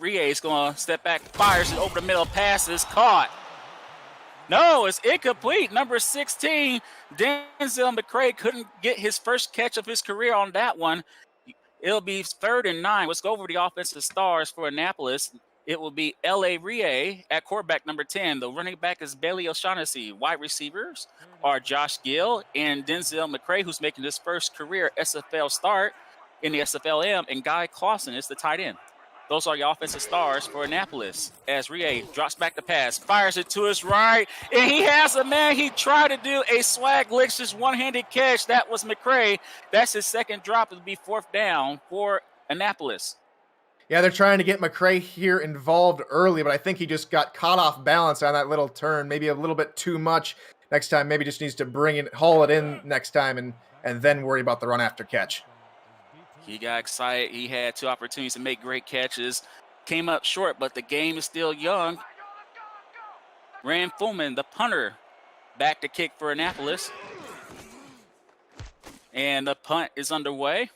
Rie is going to step back, fires it over the middle, passes, caught. No, it's incomplete. Number 16, Denzel McCray couldn't get his first catch of his career on that one. It'll be 3rd and 9. Let's go over the offensive stars for Annapolis. It will be L.A. Rie at quarterback, number 10. The running back is Bailey O'Shaughnessy. Wide receivers are Josh Gill and Denzel McCray, who's making his first career SFL start in the SFLm, and Guy Clausen is the tight end. Those are your offensive stars for Annapolis. As Rie drops back the pass, fires it to his right, and he has a man. He tried to do a swag licks, one-handed catch. That was McCray. That's his second drop. It'll be 4th down for Annapolis. Yeah, they're trying to get McCray here involved early, but I think he just got caught off balance on that little turn, maybe a little bit too much. Next time, maybe just needs to haul it in next time and then worry about the run after catch. He got excited. He had 2 opportunities to make great catches. Came up short, but the game is still young. Rand Fullman, the punter, back to kick for Annapolis. And the punt is underway.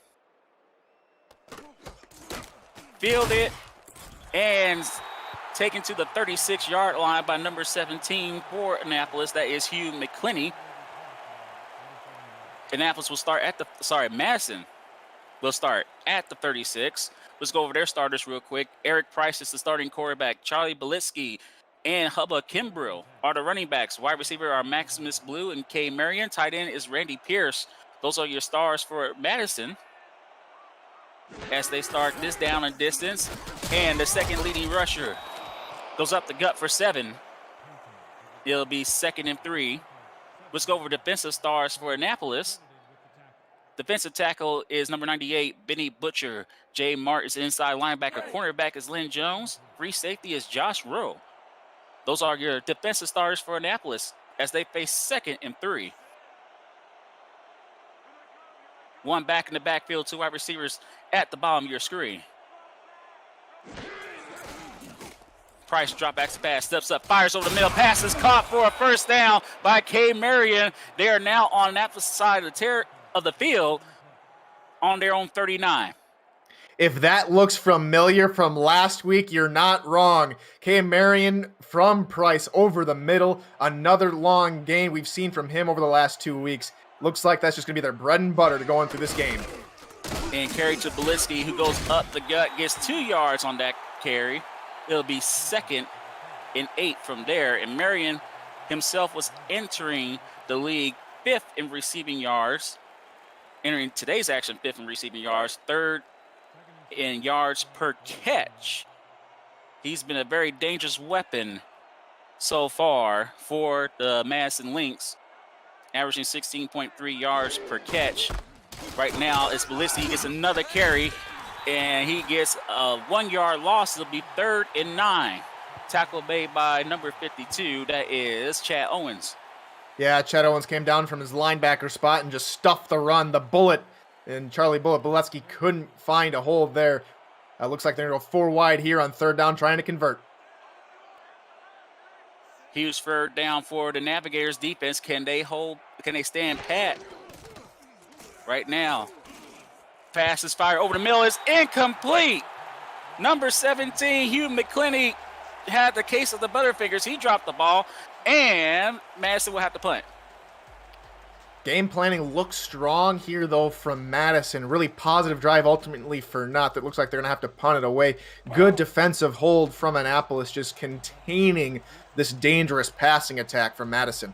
Fielded and taken to the 36-yard line by number 17 for Annapolis. That is Hugh McClinney. Annapolis will start at Madison will start at the 36. Let's go over their starters real quick. Eric Price is the starting quarterback. Charlie Belitsky and Hubba Kimbrell are the running backs. Wide receiver are Maximus Blue and Kay Marion. Tight end is Randy Pierce. Those are your stars for Madison as they start this down and distance. And the second leading rusher goes up the gut for 7. It'll be 2nd and 3. Let's go over defensive stars for Annapolis. Defensive tackle is number 98, Benny Butcher. Jay Mart is inside linebacker. Cornerback is Lynn Jones. Free safety is Josh Rowe. Those are your defensive starters for Annapolis as they face 2nd and 3. 1 back in the backfield, 2 wide receivers at the bottom of your screen. Price drop back to pass, steps up, fires over the middle, pass is caught for a 1st down by Kay Marion. They are now on Annapolis side of the field on their own 39. If that looks familiar from last week, you're not wrong. Kay Marion from Price over the middle. Another long gain we've seen from him over the last 2 weeks. Looks like that's just going to be their bread and butter to go into this game. And carry to Belitsky, who goes up the gut, gets 2 yards on that carry. It'll be 2nd and 8 from there. And Marion himself was entering the league 5th in receiving yards. Entering today's action, 5th in receiving yards, 3rd in yards per catch. He's been a very dangerous weapon so far for the Madison Lynx, averaging 16.3 yards per catch. Right now, it's Belitsky. He gets another carry, and he gets a 1-yard loss. It'll be 3rd and 9. Tackle made by number 52. That is Chad Owens. Yeah, Chad Owens came down from his linebacker spot and just stuffed the run. The bullet, and Charlie Bullet Beletsky couldn't find a hold there. Looks like they're going to go 4 wide here on 3rd down, trying to convert. Huge 3rd down for the Navigators defense. Can they stand pat? Right now, pass is fired over the middle. Is incomplete. Number 17, Hugh McClinney, had the case of the Butterfingers. He dropped the ball, and Madison will have to punt. Game planning looks strong here, though, from Madison. Really positive drive ultimately for naught. That looks like they're going to have to punt it away. Good defensive hold from Annapolis, just containing this dangerous passing attack from Madison.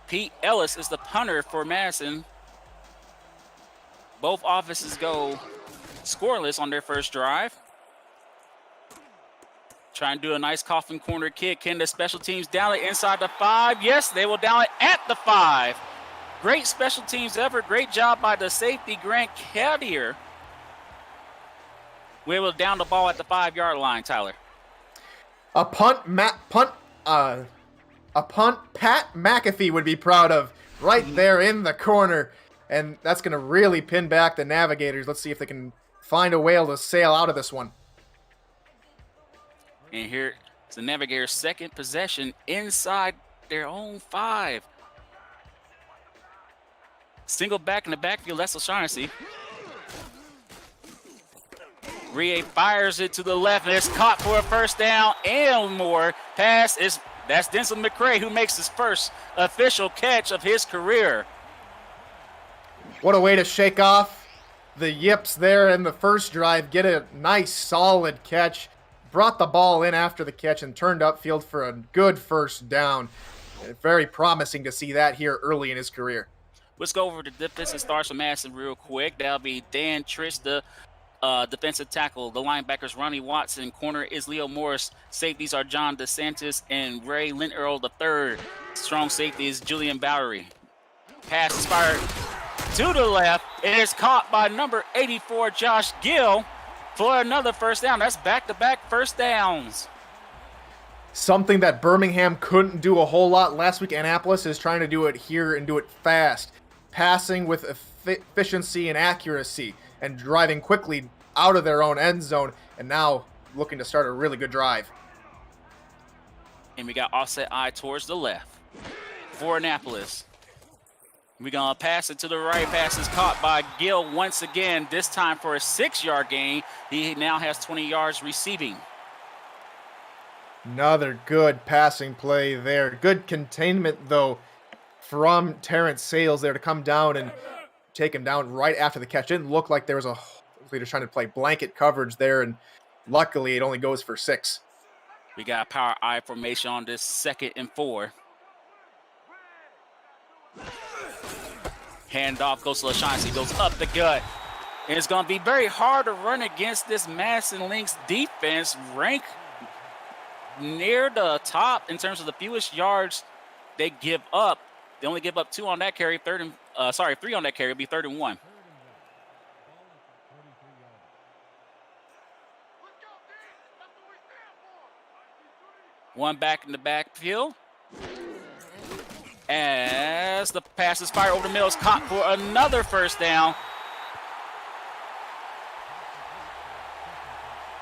Pete Ellis is the punter for Madison. Both offenses go scoreless on their first drive. Trying to do a nice coffin corner kick. Can the special teams down it inside the 5? Yes, they will down it at the 5. Great special teams effort. Great job by the safety, Grant Cadier. We will down the ball at the 5-yard line, Tyler. A punt Pat McAfee would be proud of right there in the corner. And that's going to really pin back the Navigators. Let's see if they can find a whale to sail out of this one. And here is the Navigators' second possession inside their own 5. Single back in the backfield, that's O'Shaughnessy. Rie fires it to the left, and it's caught for a first down and more. That's Denzel McCray, who makes his first official catch of his career. What a way to shake off the yips there in the first drive. Get a nice, solid catch. Brought the ball in after the catch and turned upfield for a good first down. Very promising to see that here early in his career. Let's go over the defensive stars from Madison real quick. That'll be Dan Trist, the defensive tackle. The linebackers, Ronnie Watson. Corner is Leo Morris. Safeties are John DeSantis and Ray Lynn Earl III. Strong safety is Julian Bowery. Pass is fired to the left. It is caught by number 84, Josh Gill, for another first down. That's back-to-back first downs. Something that Birmingham couldn't do a whole lot last week. Annapolis is trying to do it here and do it fast. Passing with efficiency and accuracy and driving quickly out of their own end zone, and now looking to start a really good drive. And we got offset eye towards the left for Annapolis. We're going to pass it to the right. Pass is caught by Gill once again, this time for a 6-yard gain. He now has 20 yards receiving. Another good passing play there. Good containment, though, from Terrence Sales there to come down and take him down right after the catch. Didn't look like there was a leader trying to play blanket coverage there, and luckily it only goes for 6. We got power I formation on this 2nd and 4. Handoff goes to LaShawn. Goes up the gut. And it's going to be very hard to run against this Madison Lynx defense. Rank near the top in terms of the fewest yards they give up. They only give up 2 on that carry. 3 on that carry. It'll be 3rd and 1. One back in the backfield. As the pass is fired over the middle, it's caught for another first down.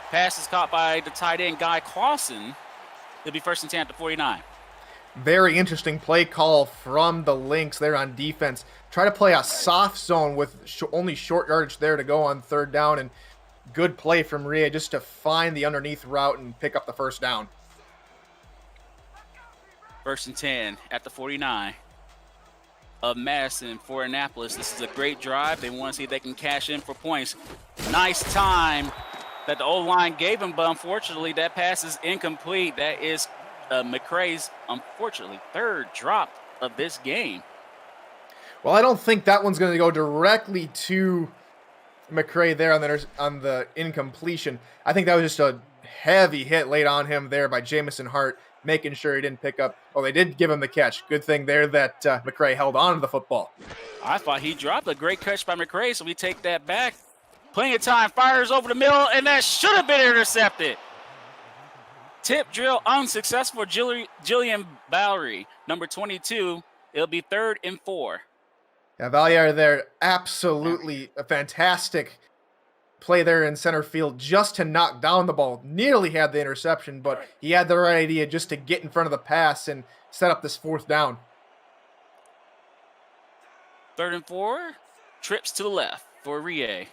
Pass is caught by the tight end, Guy Clausen. It'll be 1st and 10 at the 49. Very interesting play call from the Lynx there on defense. Try to play a soft zone with only short yardage there to go on 3rd down, and good play from Ria just to find the underneath route and pick up the first down. 1st and 10 at the 49 of Madison for Annapolis. This is a great drive. They want to see if they can cash in for points. Nice time that the O-line gave him, but unfortunately that pass is incomplete. That is McCray's, unfortunately, 3rd drop of this game. Well, I don't think that one's going to go directly to McCray there on the incompletion. I think that was just a heavy hit laid on him there by Jamison Hart, making sure he didn't pick up. Oh, they did give him the catch. Good thing there that McCray held on to the football. I thought he dropped a great catch by McCray, so we take that back. Plenty of time, fires over the middle, and that should have been intercepted. Tip drill unsuccessful for Jillian Bowery, number 22. It'll be 3rd and 4. Yeah, Valier there, absolutely a fantastic play there in center field just to knock down the ball. Nearly had the interception, but he had the right idea just to get in front of the pass and set up this 4th down. 3rd and 4. Trips to the left for Rie.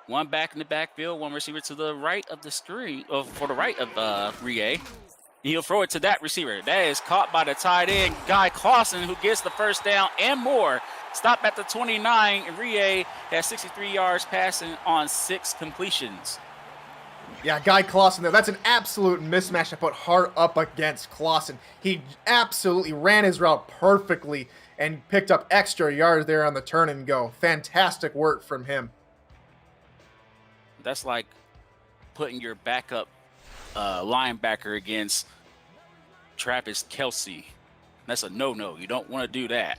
One back in the backfield, one receiver to the right of the screen, for the right of Rie. He'll throw it to that receiver. That is caught by the tight end, Guy Clausen, who gets the first down and more. Stop at the 29, and Rie has 63 yards passing on 6 completions. Yeah, Guy Clausen there. That's an absolute mismatch to put Hart up against Clausen. He absolutely ran his route perfectly and picked up extra yards there on the turn and go. Fantastic work from him. That's like putting your backup linebacker against Travis Kelce. That's a no-no. You don't want to do that.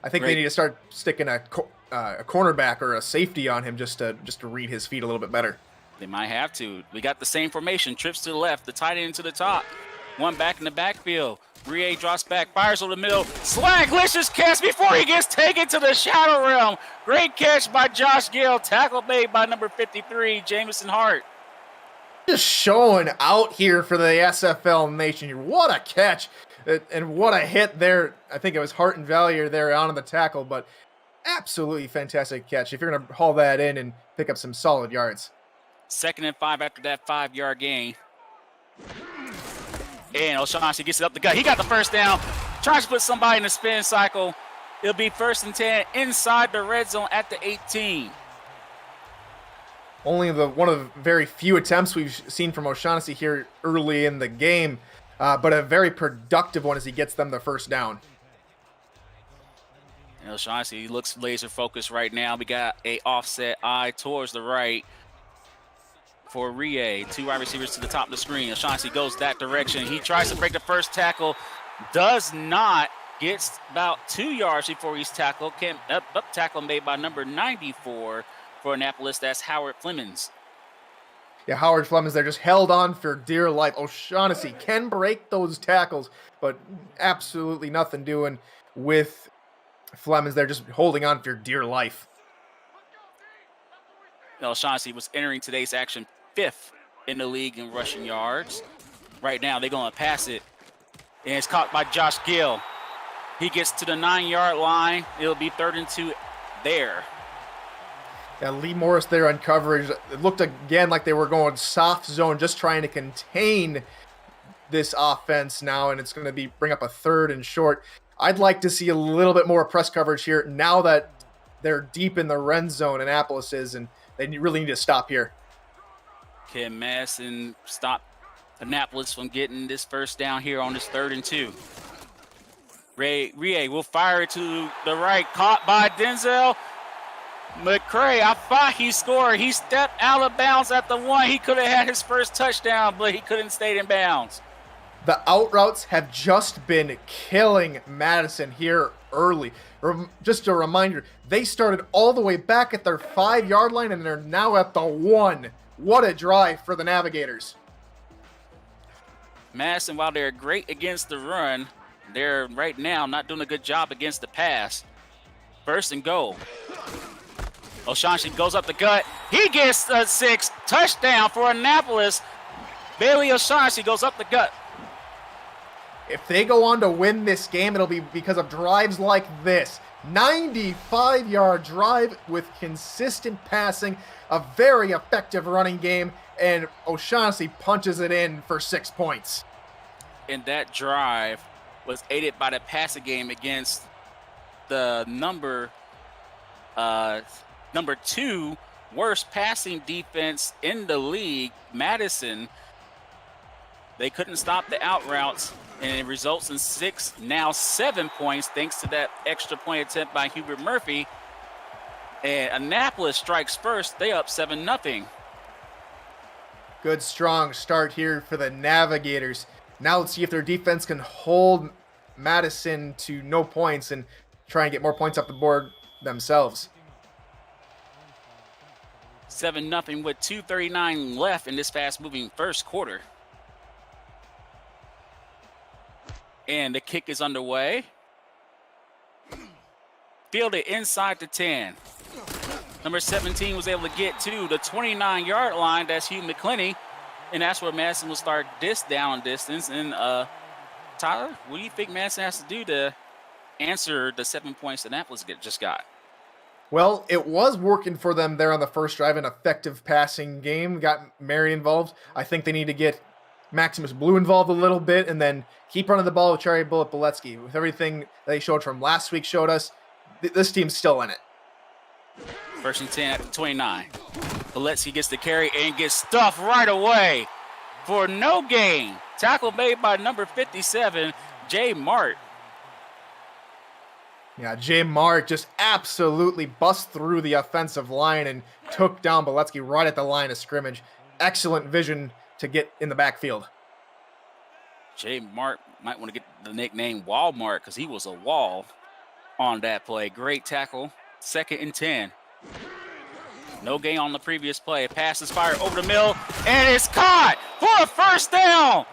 I think they need to start sticking a cornerback or a safety on him just to read his feet a little bit better. They might have to. We got the same formation. Trips to the left, the tight end to the top. One back in the backfield. Rie drops back, fires over the middle. Slaglicious catch before he gets taken to the shadow realm. Great catch by Josh Gill. Tackle made by number 53, Jamison Hart. Just showing out here for the SFL Nation. What a catch and what a hit there. I think it was Hart and Valier there on the tackle, but Absolutely fantastic catch if you're going to haul that in and pick up some solid yards. 2nd and 5 after that 5-yard gain. And O'Shaughnessy gets it up the gut. He got the first down. Tries to put somebody in the spin cycle. It'll be 1st and 10 inside the red zone at the 18. Only one of the very few attempts we've seen from O'Shaughnessy here early in the game, but a very productive one as he gets them the first down. And O'Shaughnessy looks laser focused right now. We got a offset eye towards the right for Rie. 2 wide receivers to the top of the screen. O'Shaughnessy goes that direction. He tries to break the first tackle. Does not. Gets about 2 yards before he's tackled. Up tackle made by number 94 for Annapolis. That's Howard Flemings. Yeah, Howard Flemings there just held on for dear life. O'Shaughnessy can break those tackles, but absolutely nothing doing with Flemings there, just holding on for dear life. O'Shaughnessy was entering today's action 5th in the league in rushing yards. Right now, they're going to pass it. And it's caught by Josh Gill. He gets to the 9-yard line. It'll be 3rd and 2 there. Yeah, Lee Morris there on coverage. It looked again like they were going soft zone, just trying to contain this offense now, and it's going to bring up a 3rd and short. I'd like to see a little bit more press coverage here now that they're deep in the red zone, Annapolis is, and they really need to stop here. Can Madison stop Annapolis from getting this first down here on this 3rd and 2? Rie will fire it to the right, caught by Denzel McCray. I thought he scored. He stepped out of bounds at the 1. He could have had his first touchdown, but he couldn't stay in bounds. The out routes have just been killing Madison here early. Just a reminder, they started all the way back at their 5-yard line, and they're now at the 1. What a drive for the Navigators. Madison, while they're great against the run, they're right now not doing a good job against the pass. 1st and goal. O'Shaughnessy goes up the gut. He gets a 6. Touchdown for Annapolis. Bailey O'Shaughnessy goes up the gut. If they go on to win this game, it'll be because of drives like this. 95-yard drive with consistent passing, a very effective running game, and O'Shaughnessy punches it in for 6 points. And that drive was aided by the passing game against the number 2 worst passing defense in the league, Madison. They couldn't stop the out routes, and it results in 6, now 7 points thanks to that extra point attempt by Hubert Murphy. And Annapolis strikes first. They up 7-0. Good, strong start here for the Navigators. Now let's see if their defense can hold Madison to no points and try and get more points up the board themselves. 7-0 with 2:39 left in this fast-moving first quarter. And the kick is underway. Fielded inside the 10. Number 17 was able to get to the 29-yard line. That's Hugh McClinney. And that's where Madison will start this down distance. And Tyler, what do you think Madison has to do to answer the 7 points that Annapolis just got? Well, it was working for them there on the first drive, an effective passing game. Got Mary involved. I think they need to get Maximus Blue involved a little bit and then keep running the ball with Cherry Bullet Boletsky. With everything they showed from last week showed us, this team's still in it. 1st and 10 at the 29. Boletsky gets the carry and gets stuffed right away for no gain. Tackle made by number 57, Jay Mart. Yeah, Jay Mart just absolutely bust through the offensive line and took down Boletsky right at the line of scrimmage. Excellent vision to get in the backfield. Jay Mart might want to get the nickname Walmart because he was a wall on that play. Great tackle. 2nd and 10. No gain on the previous play. Pass is fired over the middle, and it's caught for a first down.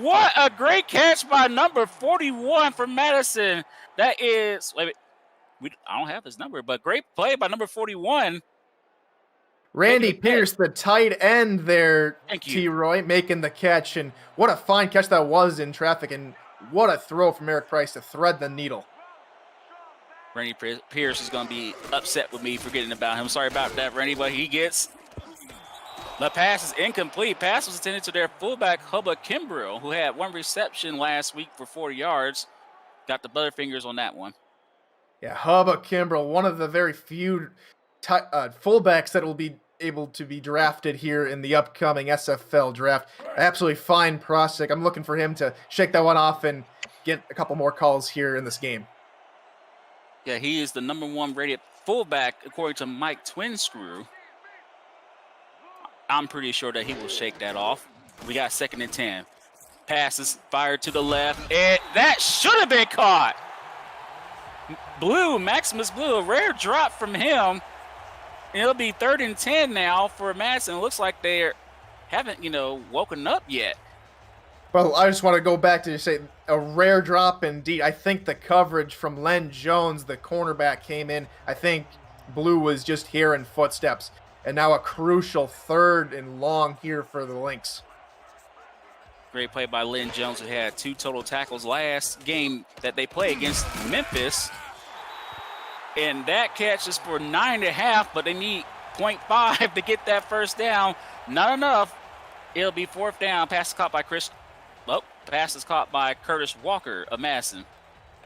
What a great catch by number 41 for Madison. That is, I don't have his number, but great play by number 41. Randy Pierce, the tight end there, Thank you. T-Roy, making the catch. And what a fine catch that was in traffic. And what a throw from Eric Price to thread the needle. Randy Pierce is going to be upset with me forgetting about him. Sorry about that, Randy, but he gets the pass is incomplete. Pass was intended to their fullback, Hubba Kimbrell, who had 1 reception last week for 40 yards. Got the butterfingers on that one. Yeah, Hubba Kimbrell, one of the very few fullbacks that will be able to be drafted here in the upcoming SFL draft. Absolutely fine prospect. I'm looking for him to shake that one off and get a couple more calls here in this game. Yeah, he is the #1 rated fullback according to Mike Twinscrew. I'm pretty sure that he will shake that off. We got 2nd and 10. Passes fired to the left, and that should have been caught. Maximus Blue, a rare drop from him. And it'll be 3rd and 10 now for Madison. It looks like they haven't, woken up yet. Well, I just want to go back to say a rare drop indeed. I think the coverage from Len Jones, the cornerback, came in. I think Blue was just hearing footsteps. And now a crucial 3rd and long here for the Lynx. Great play by Len Jones, who had 2 total tackles last game that they played against Memphis. And that catch is for 9.5, but they need 0.5 to get that first down. Not enough. It'll be 4th down. Pass is caught by Curtis Walker of Madison.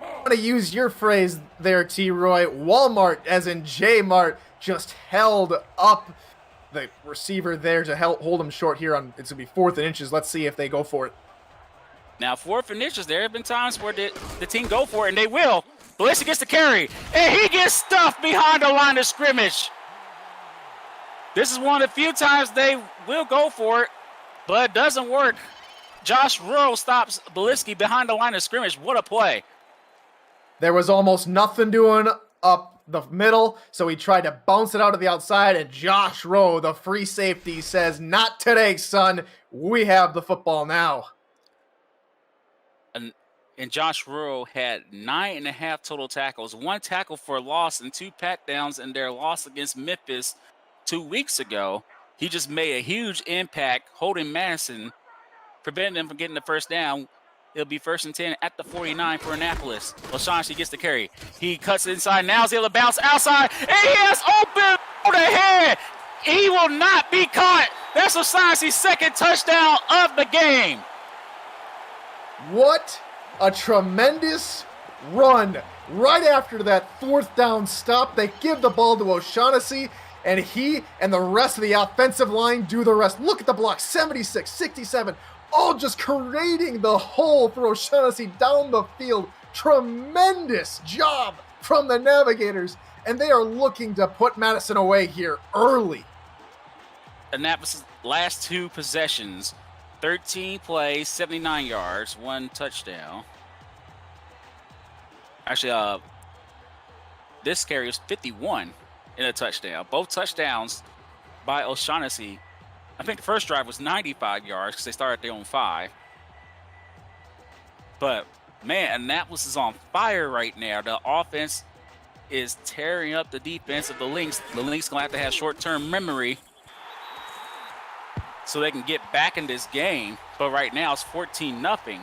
I'm going to use your phrase there, T-Roy. Walmart, as in J-Mart, just held up the receiver there to hold him short here on, it's going to be 4th and inches. Let's see if they go for it. Now, 4th and inches, there have been times where the team go for it, and they will. Balenciaga gets the carry, and he gets stuffed behind the line of scrimmage. This is one of the few times they will go for it, but it doesn't work. Josh Rowe stops Balenciaga behind the line of scrimmage. What a play. There was almost nothing doing up the middle, so he tried to bounce it out of the outside, and Josh Rowe, the free safety, says, "Not today, son. We have the football now." And Josh Rowe had 9.5 total tackles, 1 tackle for loss, and 2 pat downs in their loss against Memphis 2 weeks ago. He just made a huge impact holding Madison, preventing them from getting the first down. It'll be 1st and 10 at the 49 for Annapolis. O'Shaughnessy gets the carry. He cuts inside. Now he's able to bounce outside. And he has open on the head. He will not be caught. That's O'Shaughnessy's 2nd touchdown of the game. What a tremendous run. Right after that 4th down stop, they give the ball to O'Shaughnessy, and he and the rest of the offensive line do the rest. Look at the block, 76, 67, all just creating the hole for O'Shaughnessy down the field. Tremendous job from the Navigators, and they are looking to put Madison away here early. Annapolis' last 2 possessions, 13 plays, 79 yards, 1 touchdown. Actually, this carry is 51 in a touchdown. Both touchdowns by O'Shaughnessy. I think the first drive was 95 yards because they started their own 5. But, man, Annapolis is on fire right now. The offense is tearing up the defense of the Lynx. The Lynx going to have to have short-term memory so they can get back in this game. But right now it's 14-0.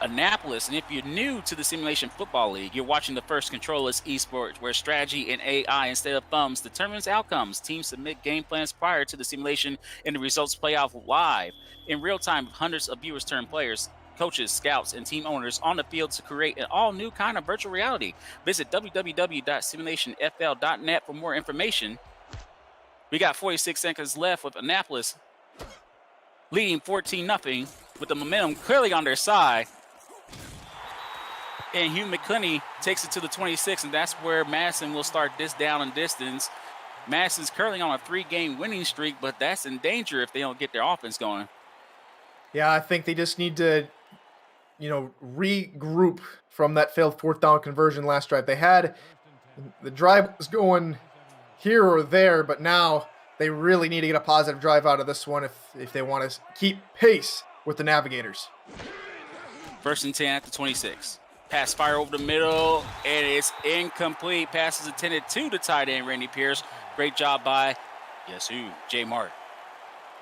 Annapolis, and if you're new to the Simulation Football League, you're watching the first controllers esports where strategy and AI instead of thumbs determines outcomes. Teams submit game plans prior to the simulation and the results play out live in real time with hundreds of viewers turn players, coaches, scouts, and team owners on the field to create an all-new kind of virtual reality. Visit www.simulationfl.net for more information. We got 46 seconds left with Annapolis leading 14-0 with the momentum clearly on their side. And Hugh McClinney takes it to the 26, and that's where Madison will start this down and distance. Madison's currently on a 3-game winning streak, but that's in danger if they don't get their offense going. Yeah, I think they just need to, regroup from that failed 4th down conversion last drive. They had the drive was going here or there, but now they really need to get a positive drive out of this one if they want to keep pace with the Navigators. 1st and 10 at the 26. Pass fire over the middle, and it's incomplete. Pass is intended to the tight end, Randy Pierce. Great job by, J. Mart.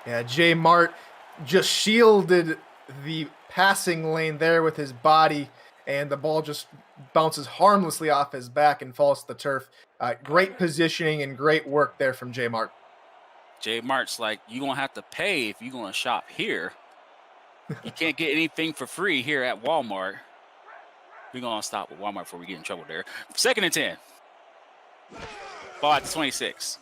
Yeah, J. Mart just shielded the passing lane there with his body, and the ball just bounces harmlessly off his back and falls to the turf. Great positioning and great work there from J Mart. J Mart's like, you're going to have to pay if you're going to shop here. You can't get anything for free here at Walmart. We're going to stop with Walmart before we get in trouble there. 2nd and 10. Ball at the 26.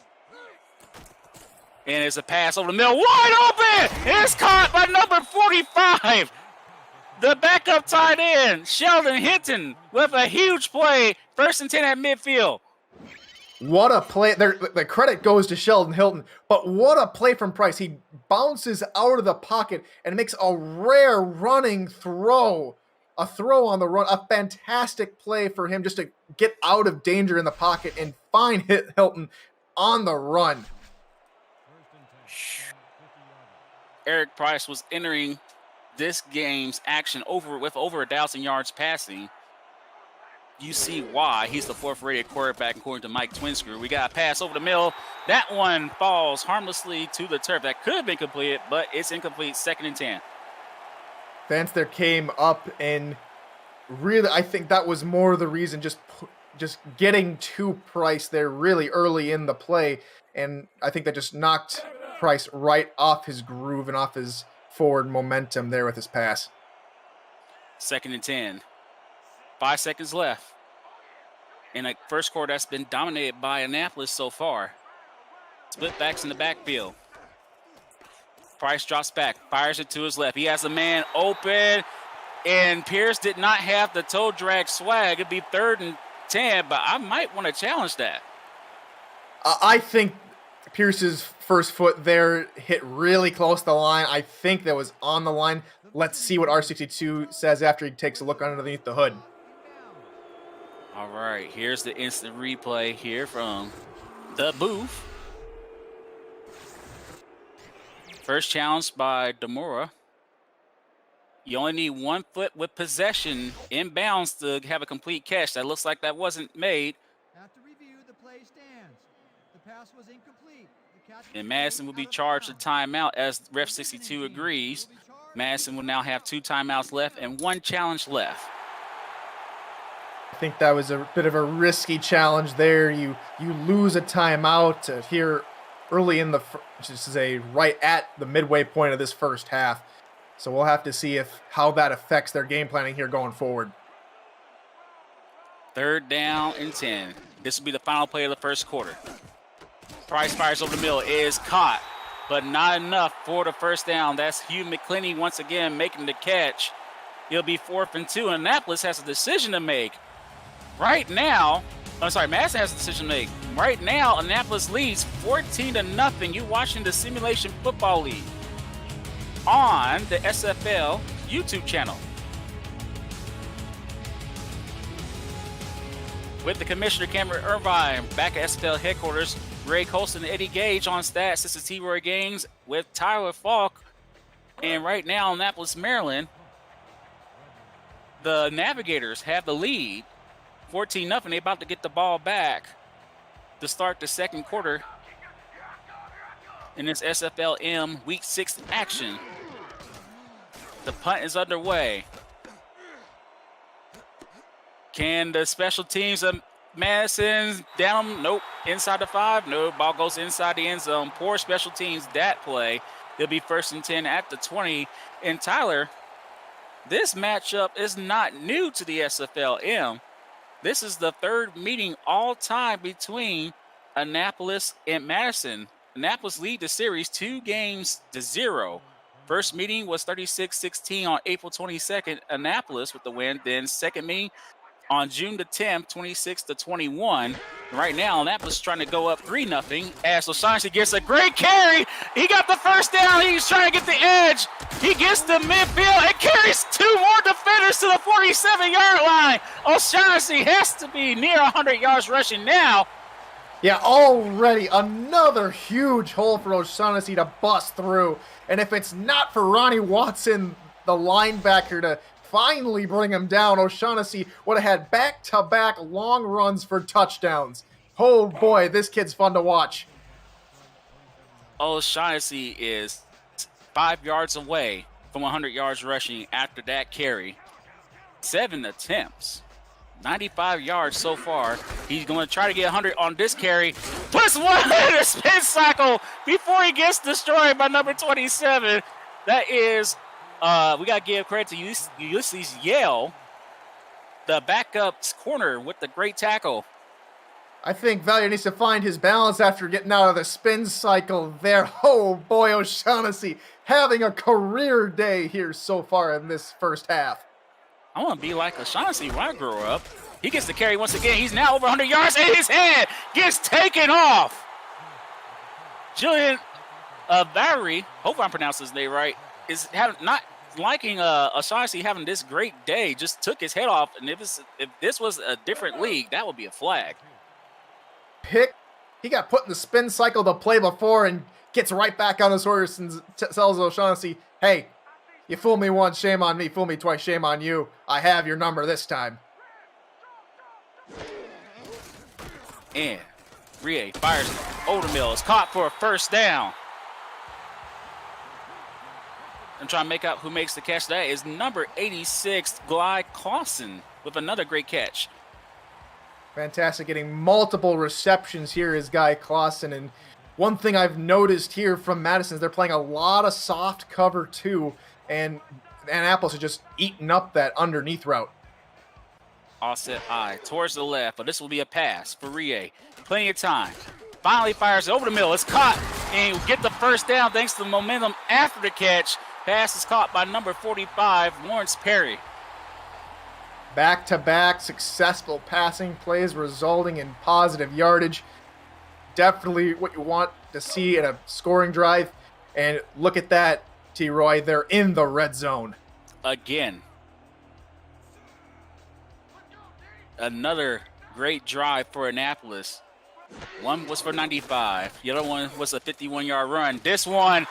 And it's a pass over the middle. Wide open! It's caught by number 45. The backup tight end, Sheldon Hinton, with a huge play. 1st and 10 at midfield. What a play. The credit goes to Sheldon Hilton, but what a play from Price. He bounces out of the pocket and makes a rare running throw. A throw on the run. A fantastic play for him just to get out of danger in the pocket and find Hilton on the run. Eric Price was entering this game's action with over 1,000 yards passing. You see why he's the 4th rated quarterback according to Mike Twinscrew. We got a pass over the middle. That one falls harmlessly to the turf. That could have been completed, but it's incomplete. 2nd and 10. Fans there came up, and really, I think that was more the reason, just getting to Price there really early in the play, and I think that just knocked Price right off his groove and off his forward momentum there with his pass. 2nd and 10. 5 seconds left. In a first quarter that's been dominated by Annapolis so far. Split backs in the backfield. Price drops back, fires it to his left. He has a man open, and Pierce did not have the toe drag swag. It'd be 3rd and 10, but I might want to challenge that. I think Pierce's first foot there hit really close to the line. I think that was on the line. Let's see what R62 says after he takes a look underneath the hood. All right, here's the instant replay here from the booth. First challenge by Demora. You only need 1 foot with possession inbounds to have a complete catch. That looks like that wasn't made. After review, the play stands. The pass was incomplete. And Madison will be charged a timeout as Ref 62 agrees. Madison will now have 2 timeouts left and 1 challenge left. I think that was a bit of a risky challenge there. You lose a timeout here early in the, just to say, right at the midway point of this first half. So we'll have to see how that affects their game planning here going forward. 3rd down and 10. This will be the final play of the first quarter. Price fires over the middle. It is caught, but not enough for the first down. That's Hugh McClinney once again making the catch. It'll be 4th and 2. Annapolis has a decision to make. Right now, Madison has a decision to make. Right now, Annapolis leads 14-0. You watching the Simulation Football League on the SFL YouTube channel. With the commissioner, Cameron Irvine, back at SFL headquarters, Ray Colston and Eddie Gage on stats. This is T-Roy Gaines with Tyler Falk. And right now, Annapolis, Maryland, the Navigators have the lead. 14-0. They're about to get the ball back to start the second quarter in this SFLm Week 6 action. The punt is underway. Can the special teams of Madison down? Nope. Inside the 5? No. Ball goes inside the end zone. Poor special teams that play. It'll be 1st and 10 at the 20. And Tyler, this matchup is not new to the SFLm. This is the 3rd meeting all time between Annapolis and Madison. Annapolis lead the series 2-0. First meeting was 36-16 on April 22nd. Annapolis with the win. Then second meeting on June the 10th, 26-21. Right now, Annapolis is trying to go up 3-0 as O'Shaughnessy gets a great carry. He got the first down. He's trying to get the edge. He gets the midfield and carries 2 more defenders to the 47-yard line. O'Shaughnessy has to be near 100 yards rushing now. Yeah, already another huge hole for O'Shaughnessy to bust through. And if it's not for Ronnie Watson, the linebacker, to finally bring him down, O'Shaughnessy would have had back-to-back long runs for touchdowns. Oh boy, this kid's fun to watch. O'Shaughnessy is 5 yards away from 100 yards rushing after that carry. 7 attempts. 95 yards so far. He's going to try to get 100 on this carry. Puts one in a spin cycle before he gets destroyed by number 27. That is, we got to give credit to Ulysses Yale, the backup corner, with the great tackle. I think Valier needs to find his balance after getting out of the spin cycle there. Oh boy, O'Shaughnessy having a career day here so far in this first half. I want to be like O'Shaughnessy when I grow up. He gets the carry once again. He's now over 100 yards, and his head gets taken off. Julian Barry, hope I'm pronouncing his name right, is not liking O'Shaughnessy having this great day. Just took his head off, and if this was a different league, that would be a flag. He got put in the spin cycle the play before and gets right back on his horse and tells O'Shaughnessy, hey, you fool me once, shame on me. Fool me twice, shame on you. I have your number this time. And Rie fires. Oldemill is caught for a first down. I'm trying to make out who makes the catch. That is number 86, Guy Clausen, with another great catch. Fantastic. Getting multiple receptions here is Guy Clausen. And one thing I've noticed here from Madison is they're playing a lot of soft cover too. And Annapolis is just eating up that underneath route. Offset eye towards the left, but this will be a pass for Rie. Plenty of time. Finally fires over the middle. It's caught and will get the first down thanks to the momentum after the catch. Pass is caught by number 45, Lawrence Perry. Back-to-back successful passing plays resulting in positive yardage. Definitely what you want to see in a scoring drive. And look at that, T-Roy. They're in the red zone. Again. Another great drive for Annapolis. One was for 95. The other one was a 51-yard run. This one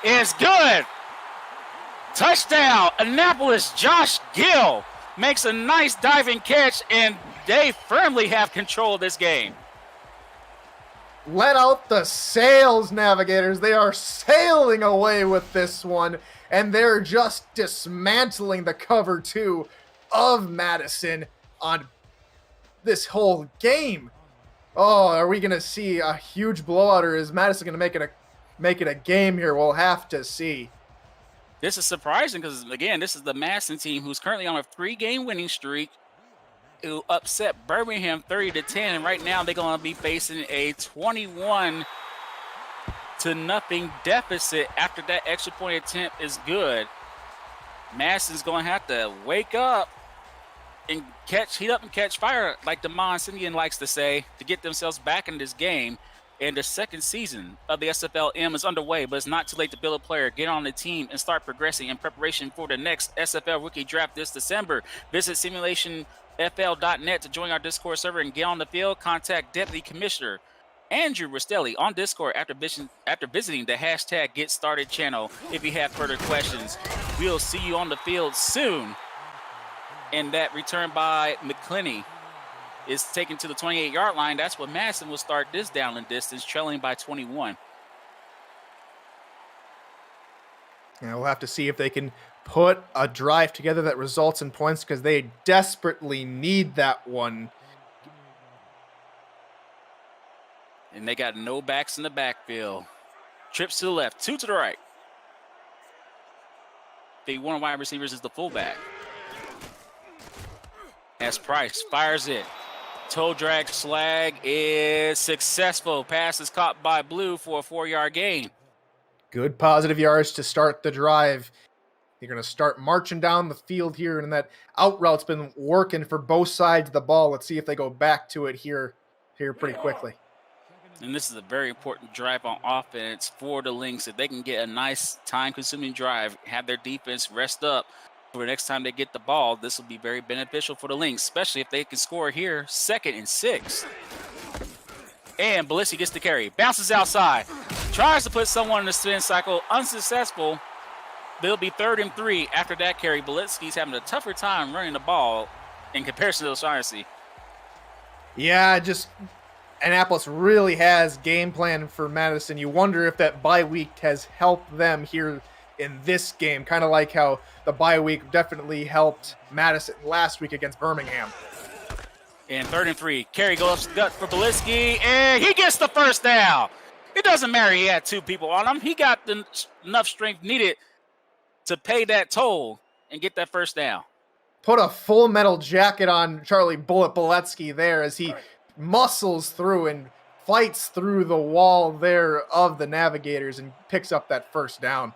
is good. Touchdown, Annapolis. Josh Gill makes a nice diving catch, and they firmly have control of this game. Let out the sails, Navigators. They are sailing away with this one, and they're just dismantling the cover two of Madison on this whole game. Oh, are we going to see a huge blowout, or is Madison going to make it a game here? We'll have to see. This is surprising because, again, this is the Madison team who's currently on a 3-game winning streak, who upset Birmingham 30-10, and right now they're going to be facing a 21-0 deficit after that extra point attempt is good. Madison's going to have to wake up and heat up and catch fire, like Damon Simeon likes to say, to get themselves back in this game. And the second season of the SFLm is underway, but it's not too late to build a player, get on the team, and start progressing in preparation for the next SFL rookie draft this December. Visit Simulationfl.net to join our Discord server and get on the field. Contact Deputy Commissioner Andrew Rastelli on Discord after visiting the hashtag Get Started channel if you have further questions. We'll see you on the field soon. And that return by McClinney is taken to the 28-yard line. That's what Madison will start this down and distance, trailing by 21. Yeah, we'll have to see if they can put a drive together that results in points, because they desperately need that one. And they got no backs in the backfield. Trips to the left, 2 to the right. The one wide receivers is the fullback. As Price fires it. Toe drag slag is successful. Pass is caught by Blue for a 4-yard gain. Good positive yards to start the drive. You're going to start marching down the field here, and that out route's been working for both sides of the ball. Let's see if they go back to it here pretty quickly. And this is a very important drive on offense for the Lynx. If they can get a nice time-consuming drive, have their defense rest up for the next time they get the ball, this will be very beneficial for the Lynx, especially if they can score here 2nd and 6. And Belissi gets the carry, bounces outside, tries to put someone in the spin cycle, unsuccessful. They'll be 3rd and 3 after that carry. Belisky's having a tougher time running the ball in comparison to O'Shaughnessy. Yeah, just Annapolis really has game plan for Madison. You wonder if that bye week has helped them here in this game, kind of like how the bye week definitely helped Madison last week against Birmingham. And 3rd and 3. Carry goes gut for Belitsky, and he gets the first down. It doesn't matter he had 2 people on him. He got enough strength needed to pay that toll and get that first down. Put a full metal jacket on Charlie Bullet Beletsky there as he muscles through and fights through the wall there of the Navigators and picks up that first down.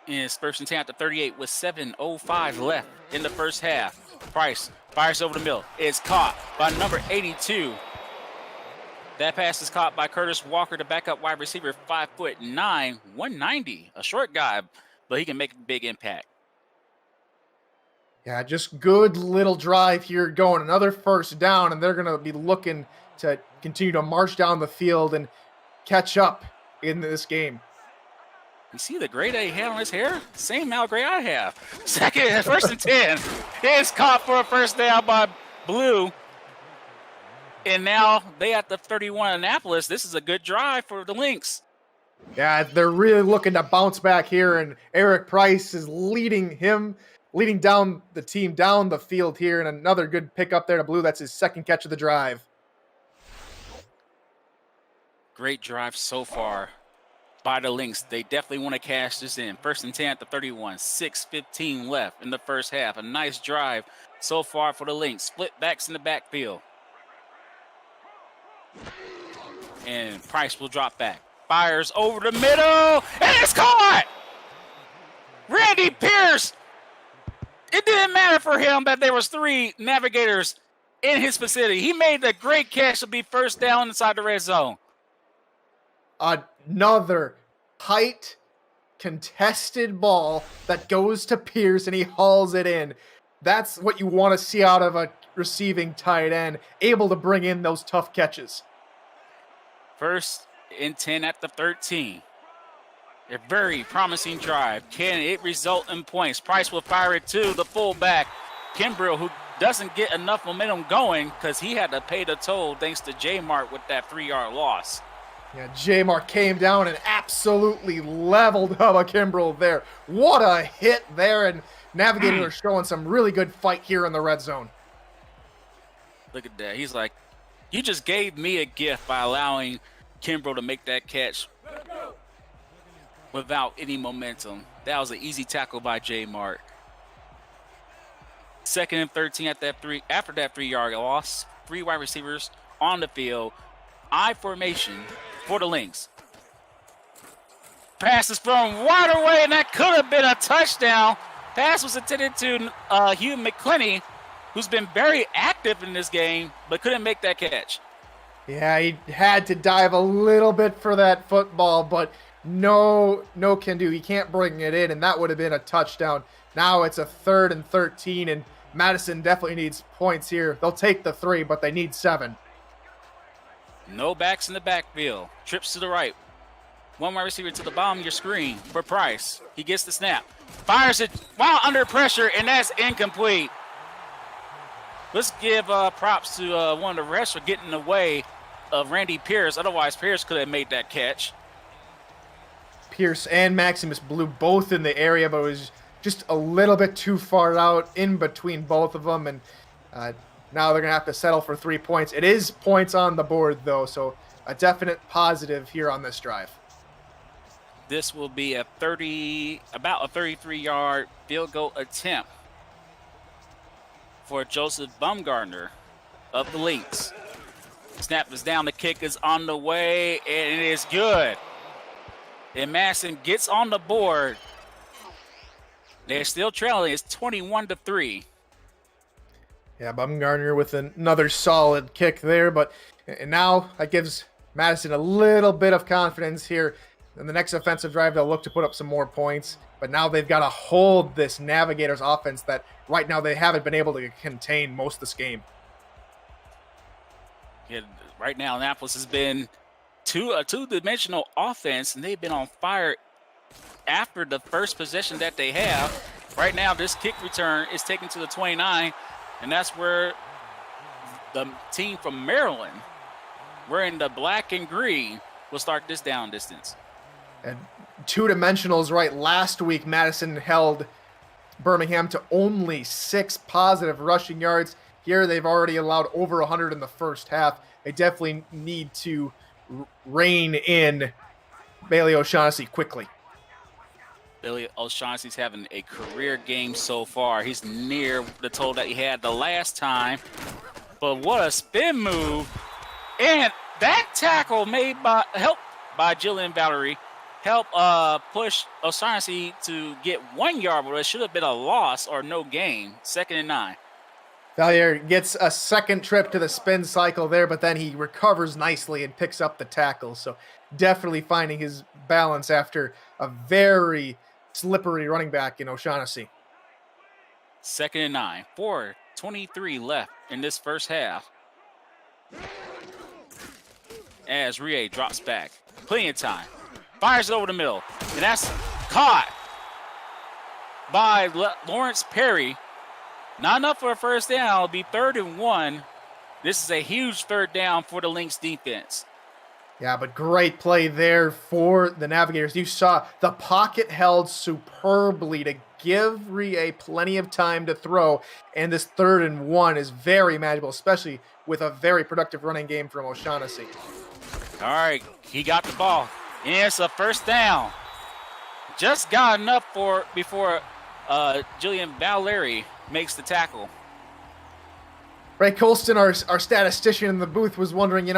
And it's 1st and 10 at the 38 with 7:05 left in the first half. Price fires over the middle. It's caught by number 82. That pass is caught by Curtis Walker, the backup wide receiver, 5'9", 190. A short guy, but he can make a big impact. Yeah, just good little drive here going. Another first down, and they're going to be looking to continue to march down the field and catch up in this game. You see the gray that he had on his hair? Same amount of gray I have. 1st and 10. It's caught for a first down by Blue. And now they at the 31 Annapolis. This is a good drive for the Lynx. Yeah, they're really looking to bounce back here, and Eric Price is leading down the team down the field here, and another good pick up there to Blue. That's his 2nd catch of the drive. Great drive so far by the Lynx. They definitely want to cash this in. 1st and 10 at the 31. 6:15 left in the first half. A nice drive so far for the Lynx. Split backs in the backfield. And Price will drop back. Fires over the middle, and it's caught! Randy Pierce! It didn't matter for him that there was 3 Navigators in his vicinity. He made a great catch to be first down inside the red zone. Another tight, contested ball that goes to Pierce, and he hauls it in. That's what you want to see out of a receiving tight end, able to bring in those tough catches. 1st and 10 at the 13. A very promising drive. Can it result in points? Price will fire it to the fullback, Kimbrell, who doesn't get enough momentum going because he had to pay the toll thanks to J-Mart with that 3-yard loss. Yeah, J-Mart came down and absolutely leveled Hubba Kimbrell there. What a hit there, and Navigators are showing some really good fight here in the red zone. Look at that. He's like, you just gave me a gift by allowing Kimbrell to make that catch without any momentum. That was an easy tackle by J-Mart. 2nd and 13 at that 3. After that 3-yard loss, 3 wide receivers on the field. I formation for the Lynx. Pass is thrown wide away, and that could have been a touchdown. Pass was intended to Hugh McClenny, who's been very active in this game, but couldn't make that catch. Yeah, he had to dive a little bit for that football, but no can do. He can't bring it in, and that would have been a touchdown. Now it's a 3rd and 13, and Madison definitely needs points here. They'll take the 3, but they need 7. No backs in the backfield. Trips to the right. 1 wide receiver to the bottom of your screen for Price. He gets the snap. Fires it while under pressure, and that's incomplete. Let's give props to one of the refs for getting in the way of Randy Pierce. Otherwise, Pierce could have made that catch. Pierce and Maximus Blue both in the area, but it was just a little bit too far out in between both of them, and now they're going to have to settle for 3 points. It is points on the board, though, so a definite positive here on this drive. This will be about a 33-yard field goal attempt for Joseph Bumgardner of the Lynx. Snap is down, the kick is on the way, and it is good. And Madison gets on the board. They're still trailing. It's 21-3. Yeah, Bumgardner with another solid kick there, but now that gives Madison a little bit of confidence here. In the next offensive drive, they'll look to put up some more points, but now they've got to hold this Navigators offense that right now they haven't been able to contain most of this game. Yeah, right now, Annapolis has been a two-dimensional offense, and they've been on fire after the first possession that they have. Right now, this kick return is taken to the 29, and that's where the team from Maryland, wearing the black and green, will start this down distance. And two-dimensionals, right? Last week, Madison held Birmingham to only 6 positive rushing yards. Here, they've already allowed over 100 in the first half. They definitely need to rein in Bailey O'Shaughnessy quickly. Billy O'Shaughnessy's having a career game so far. He's near the total that he had the last time. But what a spin move. And that tackle made helped by Jillian Valerie help push O'Shaughnessy to get 1 yard, but it should have been a loss or no gain. 2nd and 9. Valier gets a second trip to the spin cycle there, but then he recovers nicely and picks up the tackle. So definitely finding his balance after a very slippery running back in O'Shaughnessy. 2nd and 9. 4:23 left in this first half. As Rie drops back. Plenty of time. Fires it over the middle. And that's caught by Lawrence Perry. Not enough for a first down. It'll be 3rd and 1. This is a huge 3rd down for the Lynx defense. Yeah, but great play there for the Navigators. You saw the pocket held superbly to give Rie plenty of time to throw, and this 3rd and 1 is very manageable, especially with a very productive running game from O'Shaughnessy. All right, he got the ball. And it's a first down. Just got enough before Jillian Valerie makes the tackle. Ray Colston, our statistician in the booth, was wondering,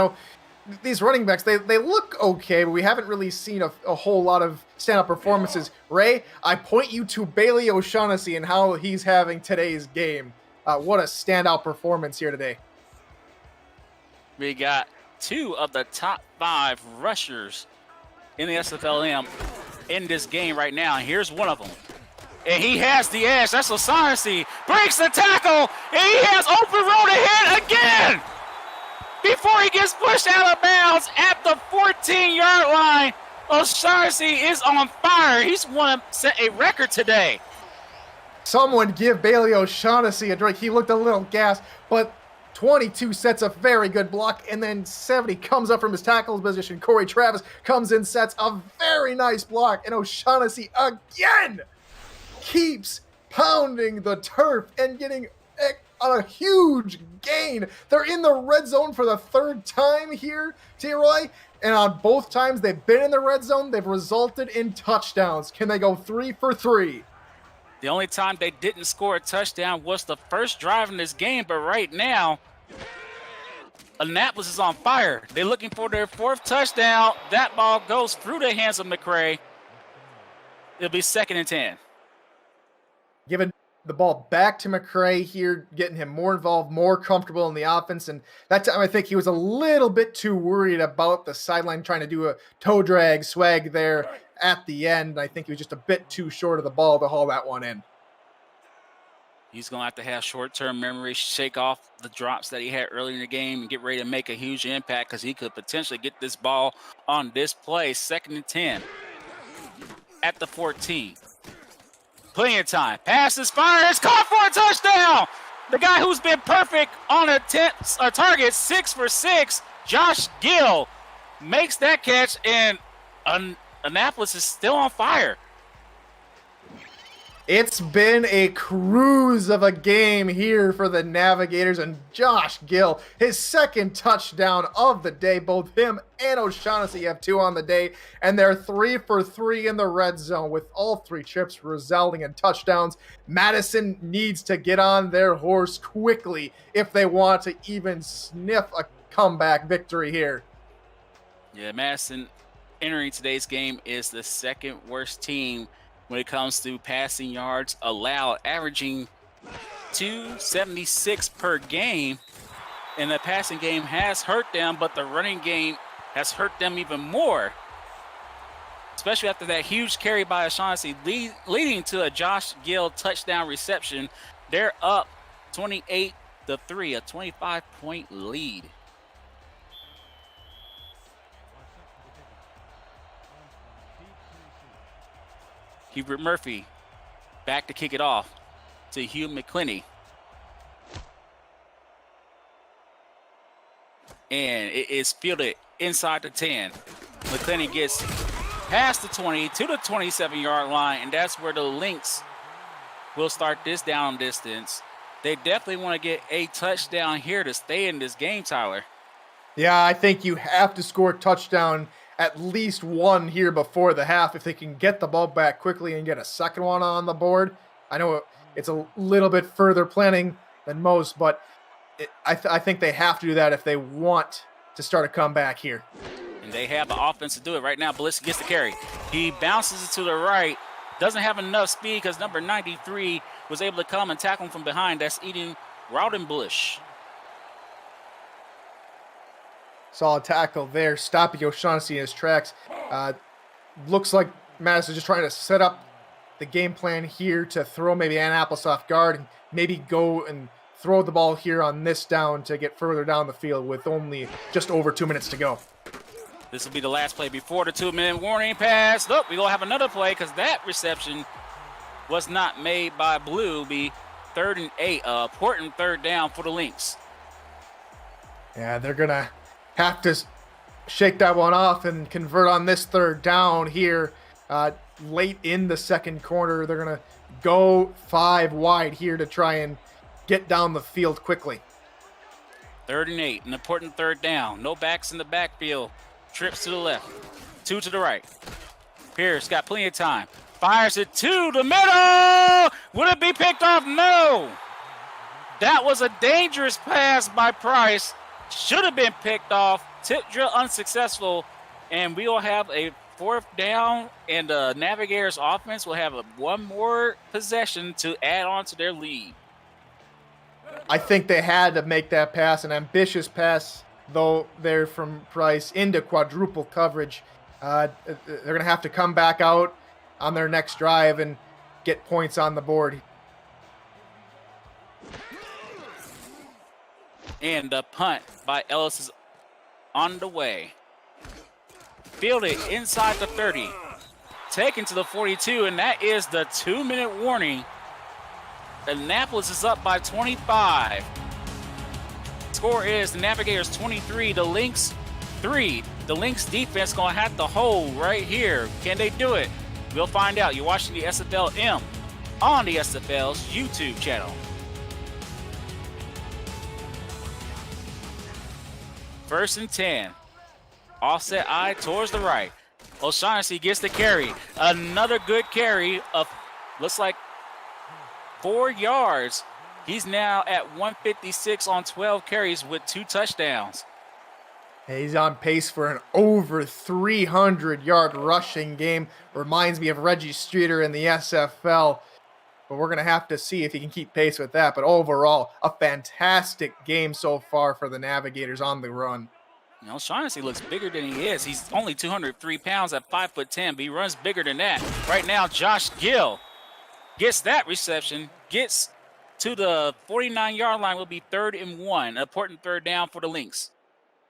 these running backs, they look okay, but we haven't really seen a whole lot of stand-up performances. Ray, I point you to Bailey O'Shaughnessy and how he's having today's game. What a standout performance here today. We got 2 of the top 5 rushers in the SFLm in this game right now. And here's one of them. And he has the edge. That's O'Shaughnessy. Breaks the tackle. And he has open road ahead again. Before he gets pushed out of bounds at the 14-yard line, O'Shaughnessy is on fire. He's set a record today. Someone give Bailey O'Shaughnessy a drink. He looked a little gassed, but 22 sets a very good block, and then 70 comes up from his tackle position. Corey Travis comes in, sets a very nice block, and O'Shaughnessy again keeps pounding the turf and getting a huge gain. They're in the red zone for the 3rd time here, T-Roy, and on both times they've been in the red zone, they've resulted in touchdowns. Can they go 3 for 3? The only time they didn't score a touchdown was the first drive in this game, but right now, Annapolis is on fire. They're looking for their 4th touchdown. That ball goes through the hands of McCray. It'll be 2nd and 10. Giving the ball back to McCray here, getting him more involved, more comfortable in the offense. And that time I think he was a little bit too worried about the sideline, trying to do a toe drag swag there at the end. I think he was just a bit too short of the ball to haul that one in. He's going to have short-term memory, shake off the drops that he had early in the game and get ready to make a huge impact because he could potentially get this ball on this play. 2nd and 10 at the 14. Plenty of time. Pass is fired. It's caught for a touchdown. The guy who's been perfect on a target, 6 for 6, Josh Gill, makes that catch, and Annapolis is still on fire. It's been a cruise of a game here for the Navigators, and Josh Gill, his 2nd touchdown of the day. Both him and O'Shaughnessy have 2 on the day, and they're 3 for 3 in the red zone with all 3 trips resulting in touchdowns. Madison needs to get on their horse quickly if they want to even sniff a comeback victory here. Yeah, Madison entering today's game is the 2nd worst team when it comes to passing yards allowed, averaging 276 per game. And the passing game has hurt them, but the running game has hurt them even more. Especially after that huge carry by O'Shaughnessy leading to a Josh Gill touchdown reception. They're up 28-3, a 25-point lead. Hubert Murphy back to kick it off to Hugh McClinney. And it is fielded inside the 10. McClinney gets past the 20 to the 27-yard line, and that's where the Lynx will start this down distance. They definitely want to get a touchdown here to stay in this game, Tyler. Yeah, I think you have to score a touchdown, at least one here before the half. If they can get the ball back quickly and get a second one on the board. I know it's a little bit further planning than most, but I think they have to do that if they want to start a comeback here. And they have the offense to do it right now. Belisk gets the carry. He bounces it to the right. Doesn't have enough speed because number 93 was able to come and tackle him from behind. That's Eden Raudenbush. Solid tackle there, stopping O'Shaughnessy in his tracks. Looks like Madison just trying to set up the game plan here to throw maybe Annapolis off guard and maybe go and throw the ball here on this down to get further down the field with only just over 2 minutes to go. This will be the last play before the 2-minute warning pass. Look, we're going to have another play because that reception was not made by Blue. Be 3rd and 8, important third down for the Lynx. Yeah, they're going to have to shake that one off and convert on this third down here late in the second quarter. They're going to go 5 wide here to try and get down the field quickly. 3rd and 8, an important third down. No backs in the backfield. Trips to the left, 2 to the right. Pierce got plenty of time. Fires it to the middle. Would it be picked off? No. That was a dangerous pass by Price. Should have been picked off. Tip drill unsuccessful. And we will have a 4th down. And the Navigators offense will have one more possession to add on to their lead. I think they had to make that pass, an ambitious pass, though, there from Price into quadruple coverage. They're going to have to come back out on their next drive and get points on the board. And the punt by Ellis is on the way. Fielded inside the 30. Taken to the 42, and that is the 2-minute warning. Annapolis is up by 25. Score is the Navigators 23, the Lynx 3. The Lynx defense going to have to hold right here. Can they do it? We'll find out. You're watching the SFLm on the SFL's YouTube channel. First and 10. Offset eye towards the right. O'Shaughnessy gets the carry. Another good carry of, looks like, 4 yards. He's now at 156 on 12 carries with 2 touchdowns. He's on pace for an over 300-yard rushing game. Reminds me of Reggie Streeter in the SFL. But we're going to have to see if he can keep pace with that. But overall, a fantastic game so far for the Navigators on the run. You know, Shaughnessy looks bigger than he is. He's only 203 pounds at 5'10", but he runs bigger than that. Right now, Josh Gill gets that reception, gets to the 49-yard line, will be 3rd and 1. An important third down for the Lynx.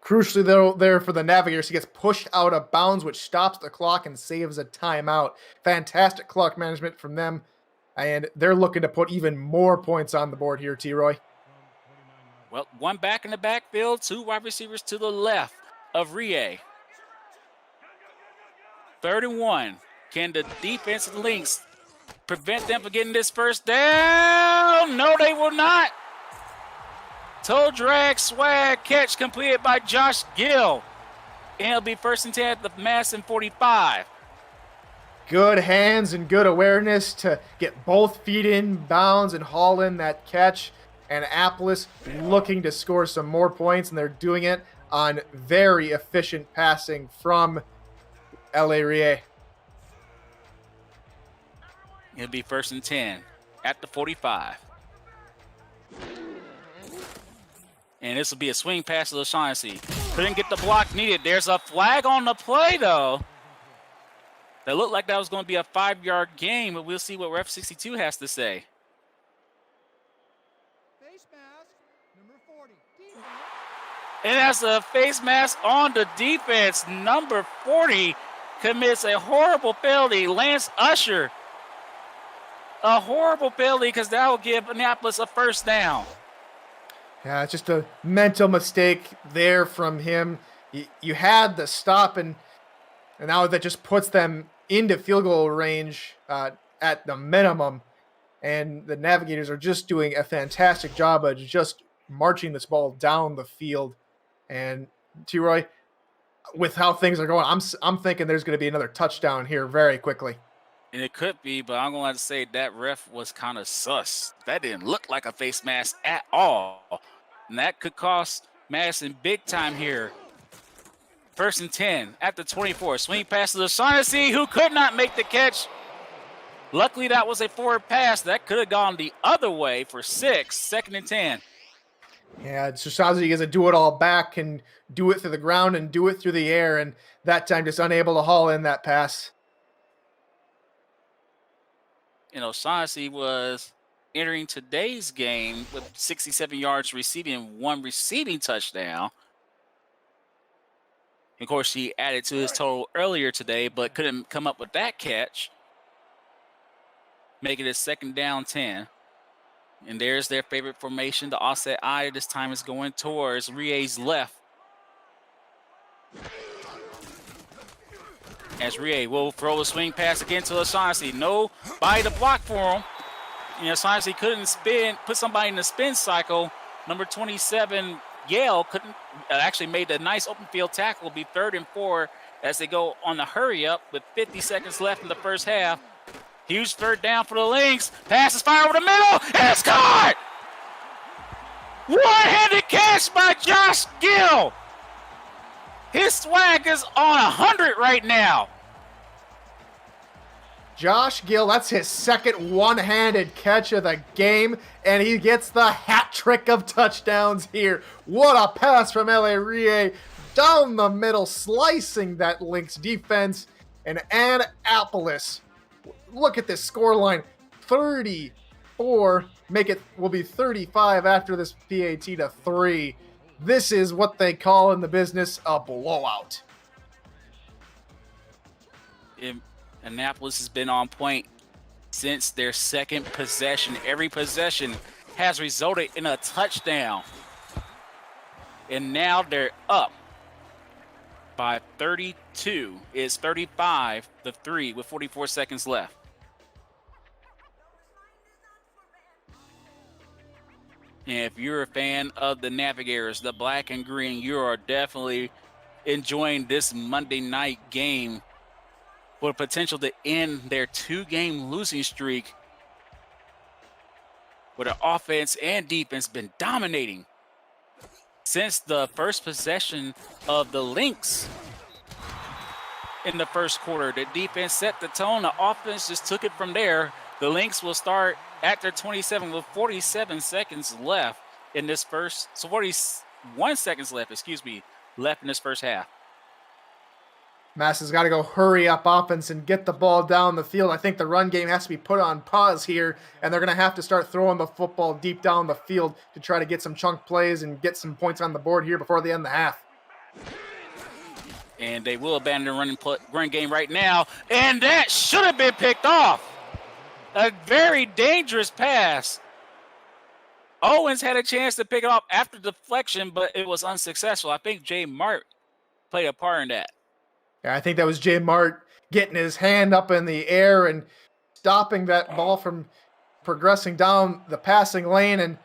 Crucially, though, there for the Navigators, he gets pushed out of bounds, which stops the clock and saves a timeout. Fantastic clock management from them, and they're looking to put even more points on the board here, T-Roy. Well, 1 back in the backfield, 2 wide receivers to the left of Rie. 3rd and 1. Can the defensive Lynx prevent them from getting this first down? No, they will not. Toe drag, swag, catch completed by Josh Gill. And it'll be 1st and 10 at the Madison 45. Good hands and good awareness to get both feet in bounds and haul in that catch. Annapolis looking to score some more points, and they're doing it on very efficient passing from L.A. Rie. It'll be 1st and 10 at the 45. And this will be a swing pass to O'Shaughnessy. Couldn't get the block needed. There's a flag on the play, though. That looked like that was going to be a 5-yard gain, but we'll see what Ref 62 has to say. Face mask, number 40. Defense. And that's a face mask on the defense. Number 40 commits a horrible penalty. Lance Usher. A horrible penalty because that will give Annapolis a 1st down. Yeah, it's just a mental mistake there from him. You had the stop, and now that just puts them into field goal range at the minimum. and the Navigators are just doing a fantastic job of just marching this ball down the field. And T-Roy, with how things are going, I'm thinking there's going to be another touchdown here very quickly. And it could be, but I'm going to have to say that ref was kind of sus. That didn't look like a face mask at all. And that could cost Madison big time here. 1st and 10 at the 24. Swing pass to O'Shaughnessy, who could not make the catch. Luckily, that was a forward pass. That could have gone the other way for 6. 2nd and 10. Yeah, Shazazi is a do-it-all back, can do it through the ground and do it through the air, and that time just unable to haul in that pass. And O'Shaughnessy was entering today's game with 67 yards receiving and 1 receiving touchdown. Of course, he added to his total earlier today, but couldn't come up with that catch. Making it 2nd down 10. And there's their favorite formation. The offset I this time is going towards Rie's left. As Rie will throw a swing pass again to O'Shaughnessy. Nobody to block for him. And O'Shaughnessy couldn't put somebody in the spin cycle. Number 27, Yale, actually made a nice open field tackle. It'll be 3rd and 4 as they go on the hurry up with 50 seconds left in the first half. Huge 3rd down for the Lynx. Pass is fired over the middle, and it's caught! One-handed catch by Josh Gill. His swag is on 100 right now. Josh Gill, that's his 2nd one-handed catch of the game, and he gets the hat trick of touchdowns here. What a pass from L.A. Rie down the middle, slicing that Lynx defense. And Annapolis, look at this score line, 34, will be 35 after this PAT to 3. This is what they call in the business a blowout. Annapolis has been on point since their 2nd possession. Every possession has resulted in a touchdown. And now they're up by 32. It's 35-3 with 44 seconds left. And if you're a fan of the Navigators, the black and green, you are definitely enjoying this Monday night game with potential to end their 2-game losing streak, where the offense and defense been dominating since the first possession of the Lynx in the first quarter. The defense set the tone. The offense just took it from there. The Lynx will start at their 27 with 47 seconds left in this first, so 41 seconds left, left in this first half. Madison's got to go hurry up offense and get the ball down the field. I think the run game has to be put on pause here, and they're going to have to start throwing the football deep down the field to try to get some chunk plays and get some points on the board here before the end of the half. And they will abandon the run game right now, and that should have been picked off. A very dangerous pass. Owens had a chance to pick it off after deflection, but it was unsuccessful. I think Jay Mart played a part in that. Yeah, I think that was Jay Mart getting his hand up in the air and stopping that ball from progressing down the passing lane. And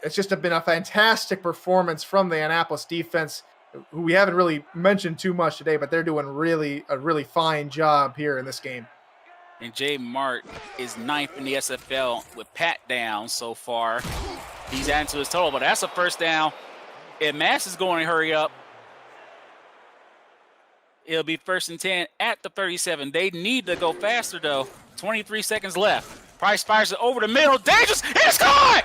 it's just been a fantastic performance from the Annapolis defense, who we haven't really mentioned too much today, but they're doing a really fine job here in this game. And Jay Mart is 9th in the SFL with pat down so far. He's adding to his total, but that's a 1st down. And Mass is going to hurry up. It'll be 1st and 10 at the 37. They need to go faster, though. 23 seconds left. Price fires it over the middle. Dangerous. It's caught!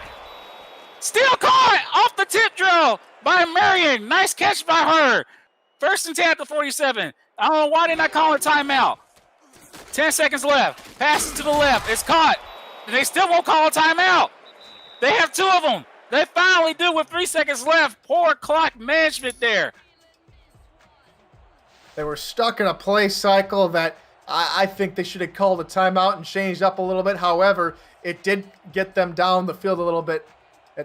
Still caught off the tip drill by Marion. Nice catch by her. 1st and 10 at the 47. I don't know why they're not calling a timeout. 10 seconds left. Passes to the left. It's caught. And they still won't call a timeout. They have 2 of them. They finally do with 3 seconds left. Poor clock management there. They were stuck in a play cycle that I think they should have called a timeout and changed up a little bit. However, it did get them down the field a little bit.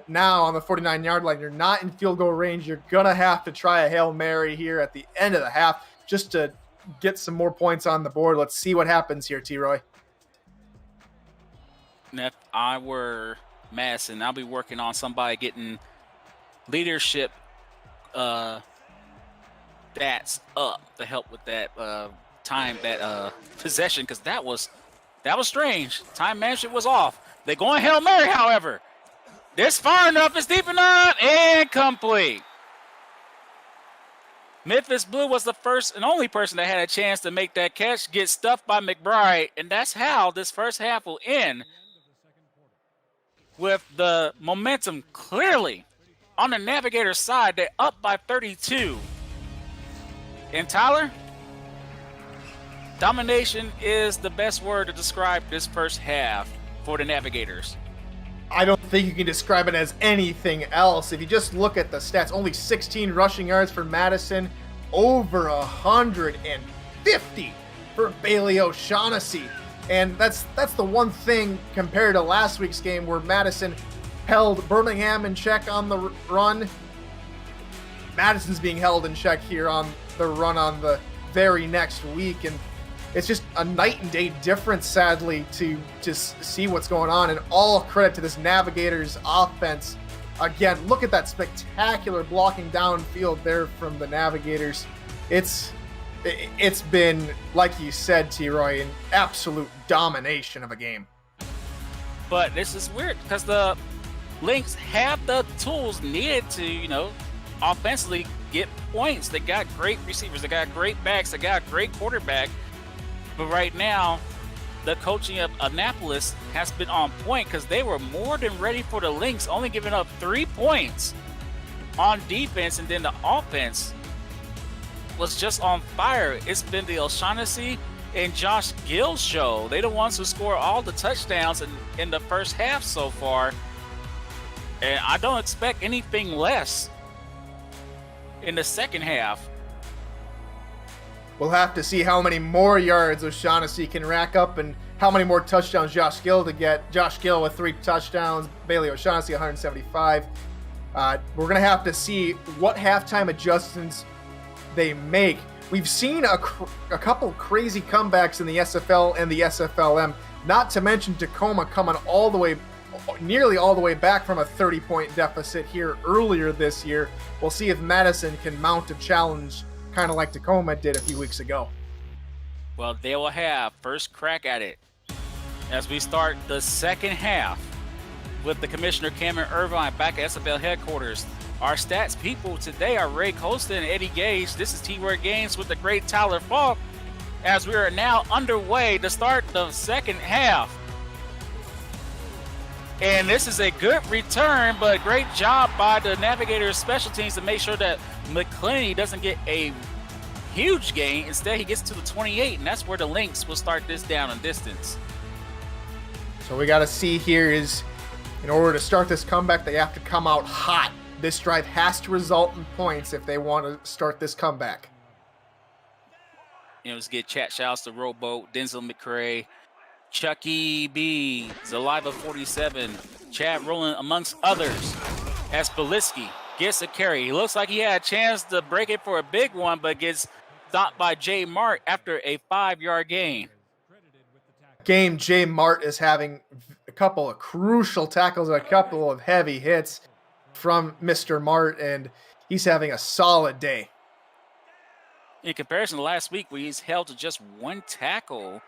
Now on the 49-yard line, you're not in field goal range. You're going to have to try a Hail Mary here at the end of the half just to get some more points on the board. Let's see what happens here, T-Roy. And if I were Madison, I'll be working on somebody getting leadership stats up to help with that time, that possession, because that was strange. Time management was off. They're going Hail Mary, however. This far enough, it's deep enough, and complete. Memphis Blue was the first and only person that had a chance to make that catch, get stuffed by McBride, and that's how this first half will end, with the momentum clearly on the Navigator's side. They're up by 32. And Tyler, domination is the best word to describe this first half for the Navigators. I don't think you can describe it as anything else. If you just look at the stats, only 16 rushing yards for Madison, over 150 for Bailey O'Shaughnessy. And that's the one thing compared to last week's game where Madison held Birmingham in check on the run. Madison's being held in check here on the run on the very next week, and it's just a night and day difference, sadly, to just see what's going on. And all credit to this Navigators offense. Again, look at that spectacular blocking downfield there from the Navigators. It's been, like you said, T-Roy, an absolute domination of a game. But this is weird because the Lynx have the tools needed to, offensively get points. They got great receivers. They got great backs. They got great quarterback. But right now, the coaching of Annapolis has been on point because they were more than ready for the Lynx, only giving up 3 points on defense, and then the offense was just on fire. It's been the O'Shaughnessy and Josh Gill show. They're the ones who score all the touchdowns in the first half so far. And I don't expect anything less in the second half. We'll have to see how many more yards O'Shaughnessy can rack up and how many more touchdowns Josh Gill to get. Josh Gill with 3 touchdowns, Bailey O'Shaughnessy 175. We're going to have to see what halftime adjustments they make. We've seen a couple crazy comebacks in the SFL and the SFLm, not to mention Tacoma coming nearly all the way back from a 30-point deficit here earlier this year. We'll see if Madison can mount a challenge kind of like Tacoma did a few weeks ago. Well, they will have first crack at it as we start the second half with the Commissioner Cameron Irvine back at SFL headquarters. Our stats people today are Ray Colston and Eddie Gage. This is T-Word Games with the great Tyler Falk as we are now underway to start the second half. And this is a good return, but great job by the Navigators special teams to make sure that McClenny doesn't get a huge gain. Instead, he gets to the 28, and that's where the Lynx will start this down in distance. So we got to see here is, in order to start this comeback, they have to come out hot. This drive has to result in points if they want to start this comeback. Let's get chat shouts to Rowboat, Denzel McCrae, Chucky B, Zaliva 47, Chad Rowland, amongst others, as Belitsky gets a carry. He looks like he had a chance to break it for a big one, but stopped by Jay Mart after a 5-yard gain. Jay Mart is having a couple of crucial tackles and a couple of heavy hits from Mr. Mart, and he's having a solid day. In comparison to last week, where he's held to just 1 tackle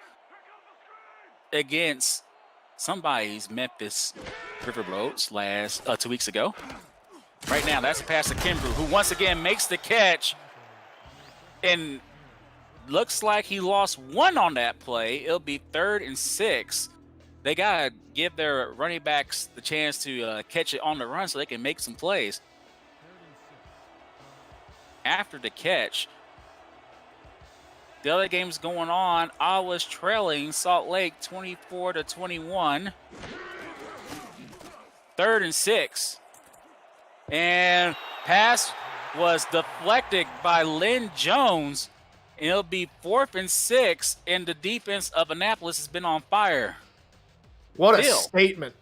against somebody's Memphis Riverboats 2 weeks ago. Right now, that's a pass to Kimbrough, who once again makes the catch, and looks like he lost 1 on that play. It'll be 3rd and 6. They got to give their running backs the chance to catch it on the run so they can make some plays. After the catch, the other games going on, I was trailing Salt Lake 24-21. 3rd and 6. And pass was deflected by Lynn Jones. And it'll be 4th and 6, and the defense of Annapolis has been on fire. What a statement.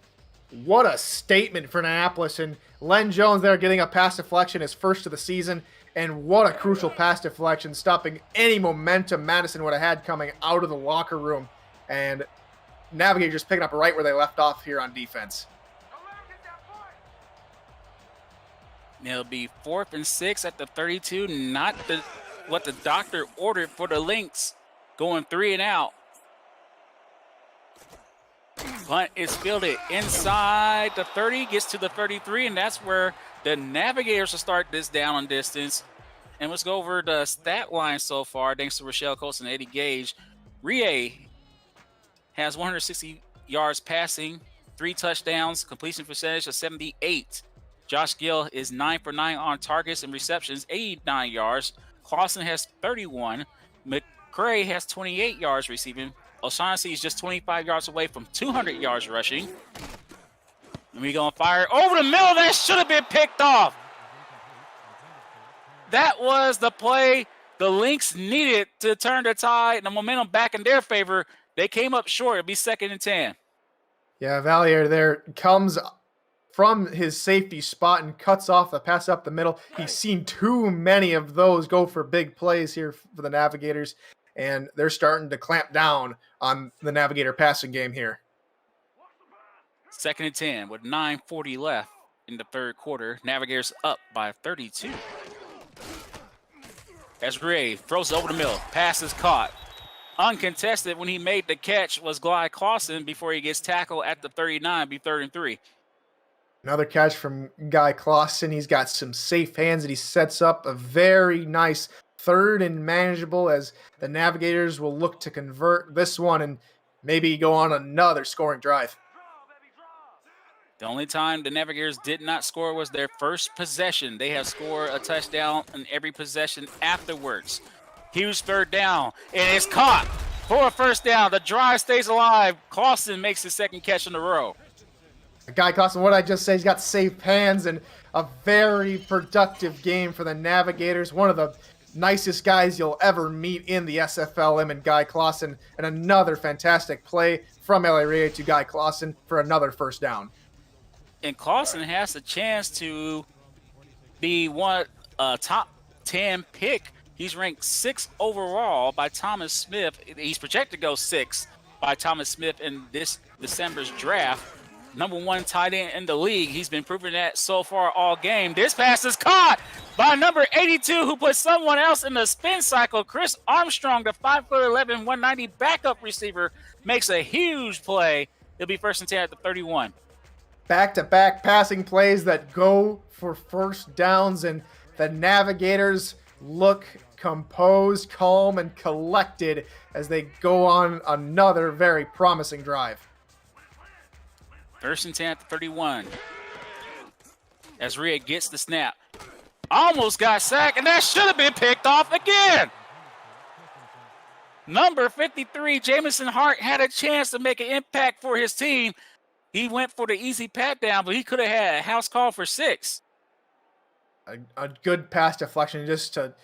What a statement for Annapolis. And Len Jones there getting a pass deflection, his first of the season. And what a crucial pass deflection, stopping any momentum Madison would have had coming out of the locker room. And Navigators just picking up right where they left off here on defense. It'll be 4th and 6 at the 32. Not what the doctor ordered for the Lynx. Going 3 and out. Punt is fielded inside the 30, gets to the 33, and that's where the Navigators will start this down on distance. And let's go over the stat line so far, thanks to Rochelle Colson and Eddie Gage. Rie has 160 yards passing, 3 touchdowns, completion percentage of 78. Josh Gill is 9 for 9 on targets and receptions, 89 yards. Clausen has 31. McCray has 28 yards receiving. O'Shaughnessy is just 25 yards away from 200 yards rushing. And we're going to fire over the middle. That should have been picked off. That was the play the Lynx needed to turn the tide and the momentum back in their favor. They came up short. It'll be 2nd and 10. Yeah, Valier there comes from his safety spot and cuts off the pass up the middle. He's seen too many of those go for big plays here for the Navigators, and they're starting to clamp down on the Navigator passing game here. 2nd and 10 with 9:40 left in the 3rd quarter. Navigators up by 32. As Ray throws it over the middle. Pass is caught. Uncontested when he made the catch was Glide Clausen before he gets tackled at the 39, be 3rd and 3. Another catch from Guy Clausen. He's got some safe hands and he sets up a very nice 3rd and manageable as the Navigators will look to convert this one and maybe go on another scoring drive. The only time the Navigators did not score was their first possession. They have scored a touchdown in every possession afterwards. Huge 3rd down, and it's caught for a 1st down. The drive stays alive. Clausen makes his 2nd catch in a row. Guy Clausen, what I just say, he's got safe hands and a very productive game for the Navigators. One of the nicest guys you'll ever meet in the SFLm, and Guy Clausen, and another fantastic play from Rie to Guy Clausen for another 1st down. And Clausen has a chance to be one top 10 pick. He's ranked 6th overall by Thomas Smith. He's projected to go 6th by Thomas Smith in this December's draft. Number 1 tight end in the league. He's been proving that so far all game. This pass is caught by number 82, who put someone else in the spin cycle. Chris Armstrong, the 5'11", 190 backup receiver, makes a huge play. It'll be 1st and 10 at the 31. Back-to-back passing plays that go for 1st downs, and the Navigators look composed, calm, and collected as they go on another very promising drive. 1st and 10 at the 31. As Ria gets the snap. Almost got sacked, and that should have been picked off again. Number 53, Jamison Hart, had a chance to make an impact for his team. He went for the easy pat down, but he could have had a house call for 6. A good pass deflection just to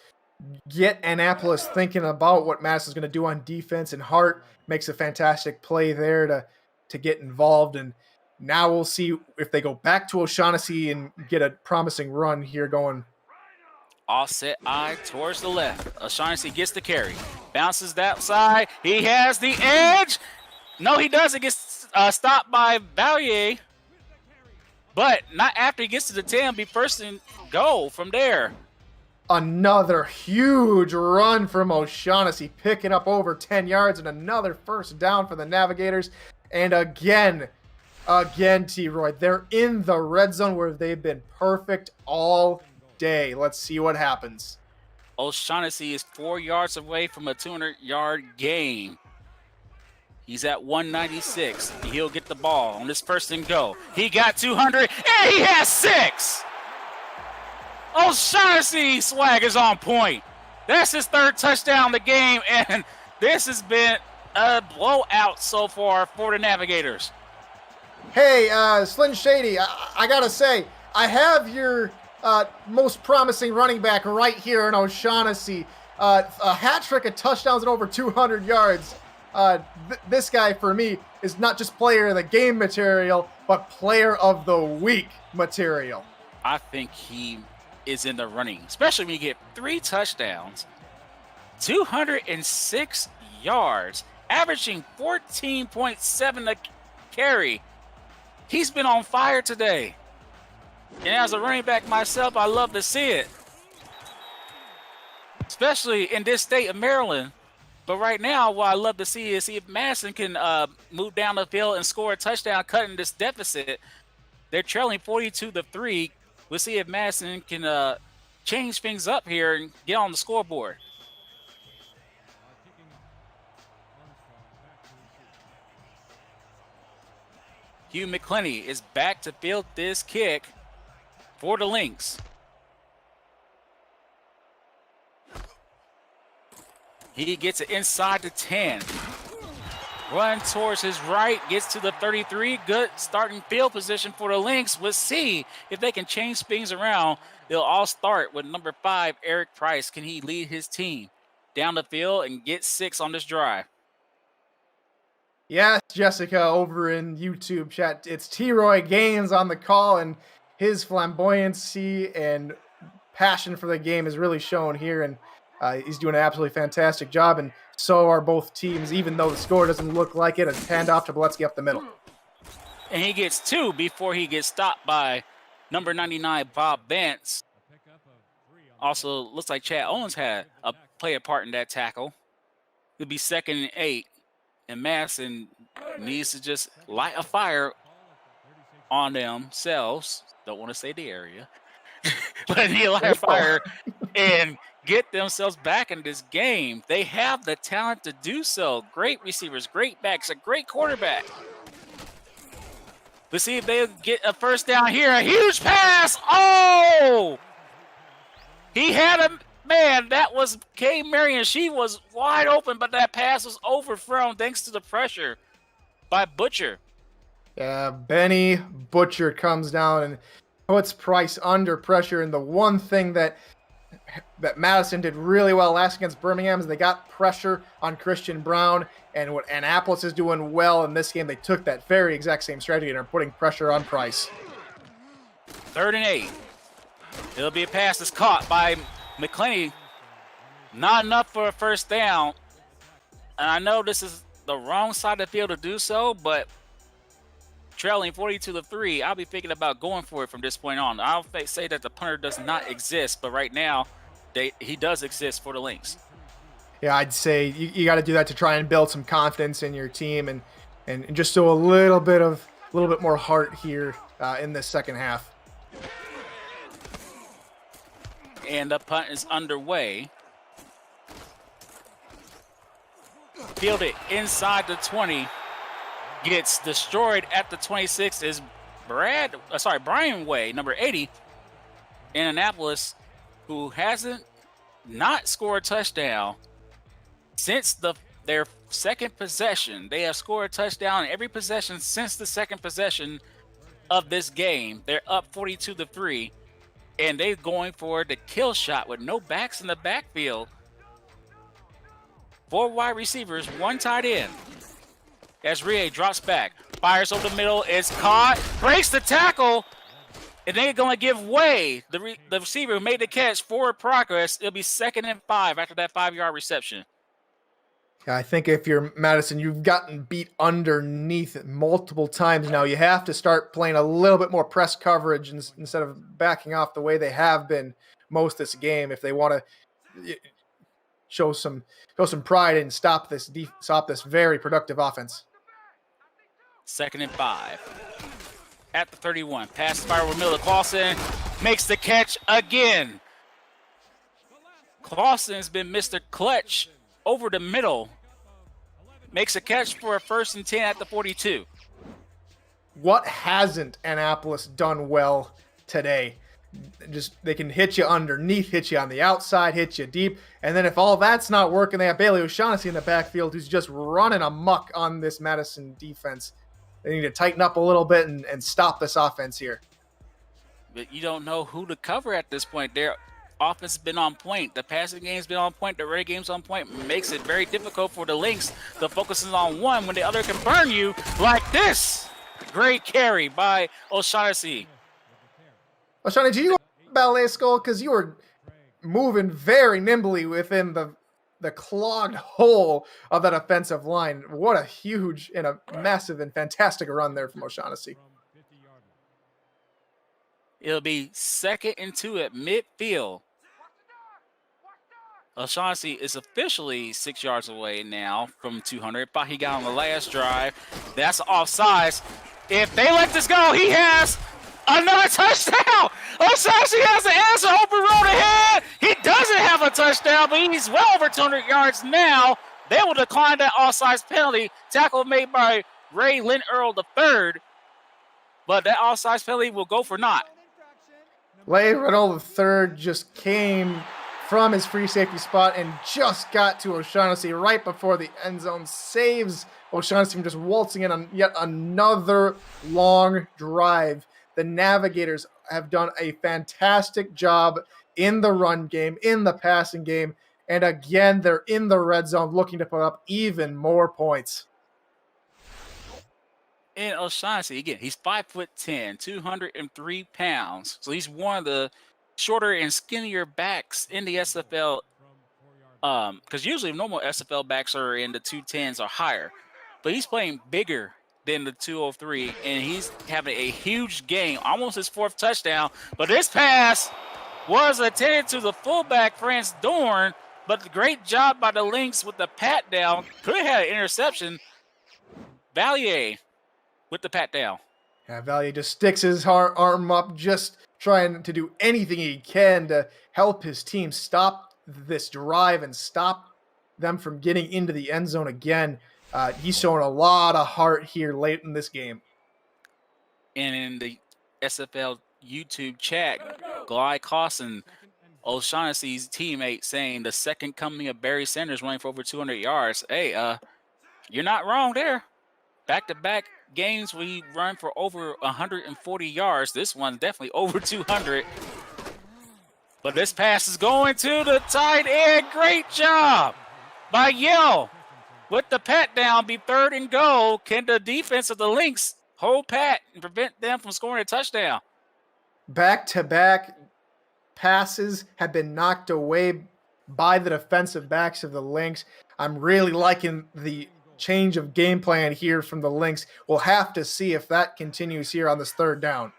get Annapolis thinking about what Madison's going to do on defense, and Hart makes a fantastic play there to get involved. And now we'll see if they go back to O'Shaughnessy and get a promising run here going. Offset eye towards the left. O'Shaughnessy gets the carry. Bounces that side. He has the edge. No, he doesn't. Gets stopped by Valier. But not after he gets to the 10. Be 1st and go from there. Another huge run from O'Shaughnessy, picking up over 10 yards and another 1st down for the Navigators. And again, T-Roy, they're in the red zone where they've been perfect all day. Let's see what happens. O'Shaughnessy is 4 yards away from a 200-yard gain. He's at 196. He'll get the ball on this 1st and go. He got 200, and he has 6. O'Shaughnessy swag is on point. That's his 3rd touchdown of the game, and this has been a blowout so far for the Navigators. Hey, Slim Shady, I gotta say, I have your most promising running back right here in O'Shaughnessy. A hat trick of touchdowns and over 200 yards. This guy, for me, is not just player of the game material, but player of the week material. I think he is in the running, especially when you get 3 touchdowns, 206 yards averaging 14.7 a carry. He's been on fire today. And as a running back myself, I love to see it. Especially in this state of Maryland. But right now, what I love to see is if Madison can move down the field and score a touchdown, cutting this deficit. They're trailing 42-3. We'll see if Madison can change things up here and get on the scoreboard. Hugh McClenny is back to field this kick for the Lynx. He gets it inside the 10. Run towards his right, gets to the 33. Good starting field position for the Lynx. We'll see if they can change things around. They'll all start with number 5, Eric Price. Can he lead his team down the field and get 6 on this drive? Yes, Jessica, over in YouTube chat, it's T-Roy Gaines on the call, and his flamboyancy and passion for the game is really shown here, and he's doing an absolutely fantastic job, and so are both teams, even though the score doesn't look like it. A handoff to Boletsky up the middle. And he gets 2 before he gets stopped by number 99, Bob Vance. Also, looks like Chad Owens had play a part in that tackle. It'll be 2nd and 8. And Madison needs to just light a fire on themselves. Don't want to say the area. But they need to light a fire and get themselves back in this game. They have the talent to do so. Great receivers, great backs, a great quarterback. Let's see if they'll get a first down here. A huge pass. Oh! He had a man. That was Kay Marion. She was wide open, but that pass was overthrown thanks to the pressure by Butcher. Yeah, Benny Butcher comes down and puts Price under pressure. And the one thing that Madison did really well last against Birmingham is they got pressure on Christian Brown. And what Annapolis is doing well in this game, they took that very exact same strategy and are putting pressure on Price. 3rd and 8. It'll be a pass that's caught by McClenny. Not enough for a first down. And I know this is the wrong side of the field to do so, but trailing 42-3, I'll be thinking about going for it from this point on. I'll say that the punter does not exist, but right now, he does exist for the Lynx. Yeah, I'd say you got to do that to try and build some confidence in your team and just show a little bit more heart here in this second half. And the punt is underway. Fielded inside the 20. Gets destroyed at the 26 is Brian Way, number 80, in Annapolis, who hasn't not scored a touchdown since their second possession. They have scored a touchdown in every possession since the second possession of this game. They're up 42-3. And they're going for the kill shot with no backs in the backfield. 4 wide receivers, 1 tight end. As Rie drops back, fires over the middle, is caught, breaks the tackle, and they're going to give way. The receiver who made the catch, forward progress. It'll be 2nd and 5 after that 5-yard reception. I think if you're Madison, you've gotten beat underneath multiple times now. You have to start playing a little bit more press coverage instead of backing off the way they have been most this game. If they want to show some pride and stop this very productive offense. 2nd and 5 at the 31. Pass fire with Miller. Clausen makes the catch again. Clausen's been Mr. Clutch over the middle. Makes a catch for a 1st and 10 at the 42. What hasn't Annapolis done well today? Just they can hit you underneath, hit you on the outside, hit you deep. And then if all that's not working, they have Bailey O'Shaughnessy in the backfield who's just running amok on this Madison defense. They need to tighten up a little bit and stop this offense here. But you don't know who to cover at this point. Their offense has been on point. The passing game's been on point. The running game's on point. Makes it very difficult for the Lynx. The focus is on one when the other can burn you like this. Great carry by O'Shaughnessy. O'Shaughnessy, did you ballet skull? Because you were moving very nimbly within the the clogged hole of that offensive line. What a huge and a massive and fantastic run there from O'Shaughnessy. It'll be 2nd and 2 at midfield. O'Shaughnessy is officially 6 yards away now from 200. Thought he got on the last drive. That's offsides. If they let this go, he has another touchdown. O'Shaughnessy has the answer. Open road ahead. He doesn't have a touchdown, but he's well over 200 yards now. They will decline that offsides penalty. Tackle made by Ray Lynn Earl III. But that offsides penalty will go for naught. Ray Riddle III just came from his free safety spot and just got to O'Shaughnessy right before the end zone. Saves O'Shaughnessy from just waltzing in on yet another long drive. The Navigators have done a fantastic job in the run game, in the passing game, and again, they're in the red zone looking to put up even more points. And O'Shaughnessy, again, he's 5'10", 203 pounds. So he's one of the shorter and skinnier backs in the SFL. Because usually normal SFL backs are in the 210s or higher. But he's playing bigger than the 203, and he's having a huge game, almost his 4th touchdown. But this pass was intended to the fullback, France Dorn, but the great job by the Lynx with the pat down. Could have had an interception. Valier with the pat down. Yeah, Valier just sticks his arm up, just trying to do anything he can to help his team stop this drive and stop them from getting into the end zone again. He's showing a lot of heart here late in this game. And in the SFL YouTube chat, Glide Clausen, O'Shaughnessy's teammate, saying the second coming of Barry Sanders running for over 200 yards. Hey, you're not wrong there. Back-to-back games we run for over 140 yards. This one's definitely over 200. But this pass is going to the tight end. Great job by Yell. With the pat down, be 3rd and goal. Can the defense of the Lynx hold pat and prevent them from scoring a touchdown? Back-to-back passes have been knocked away by the defensive backs of the Lynx. I'm really liking the change of game plan here from the Lynx. We'll have to see if that continues here on this 3rd down.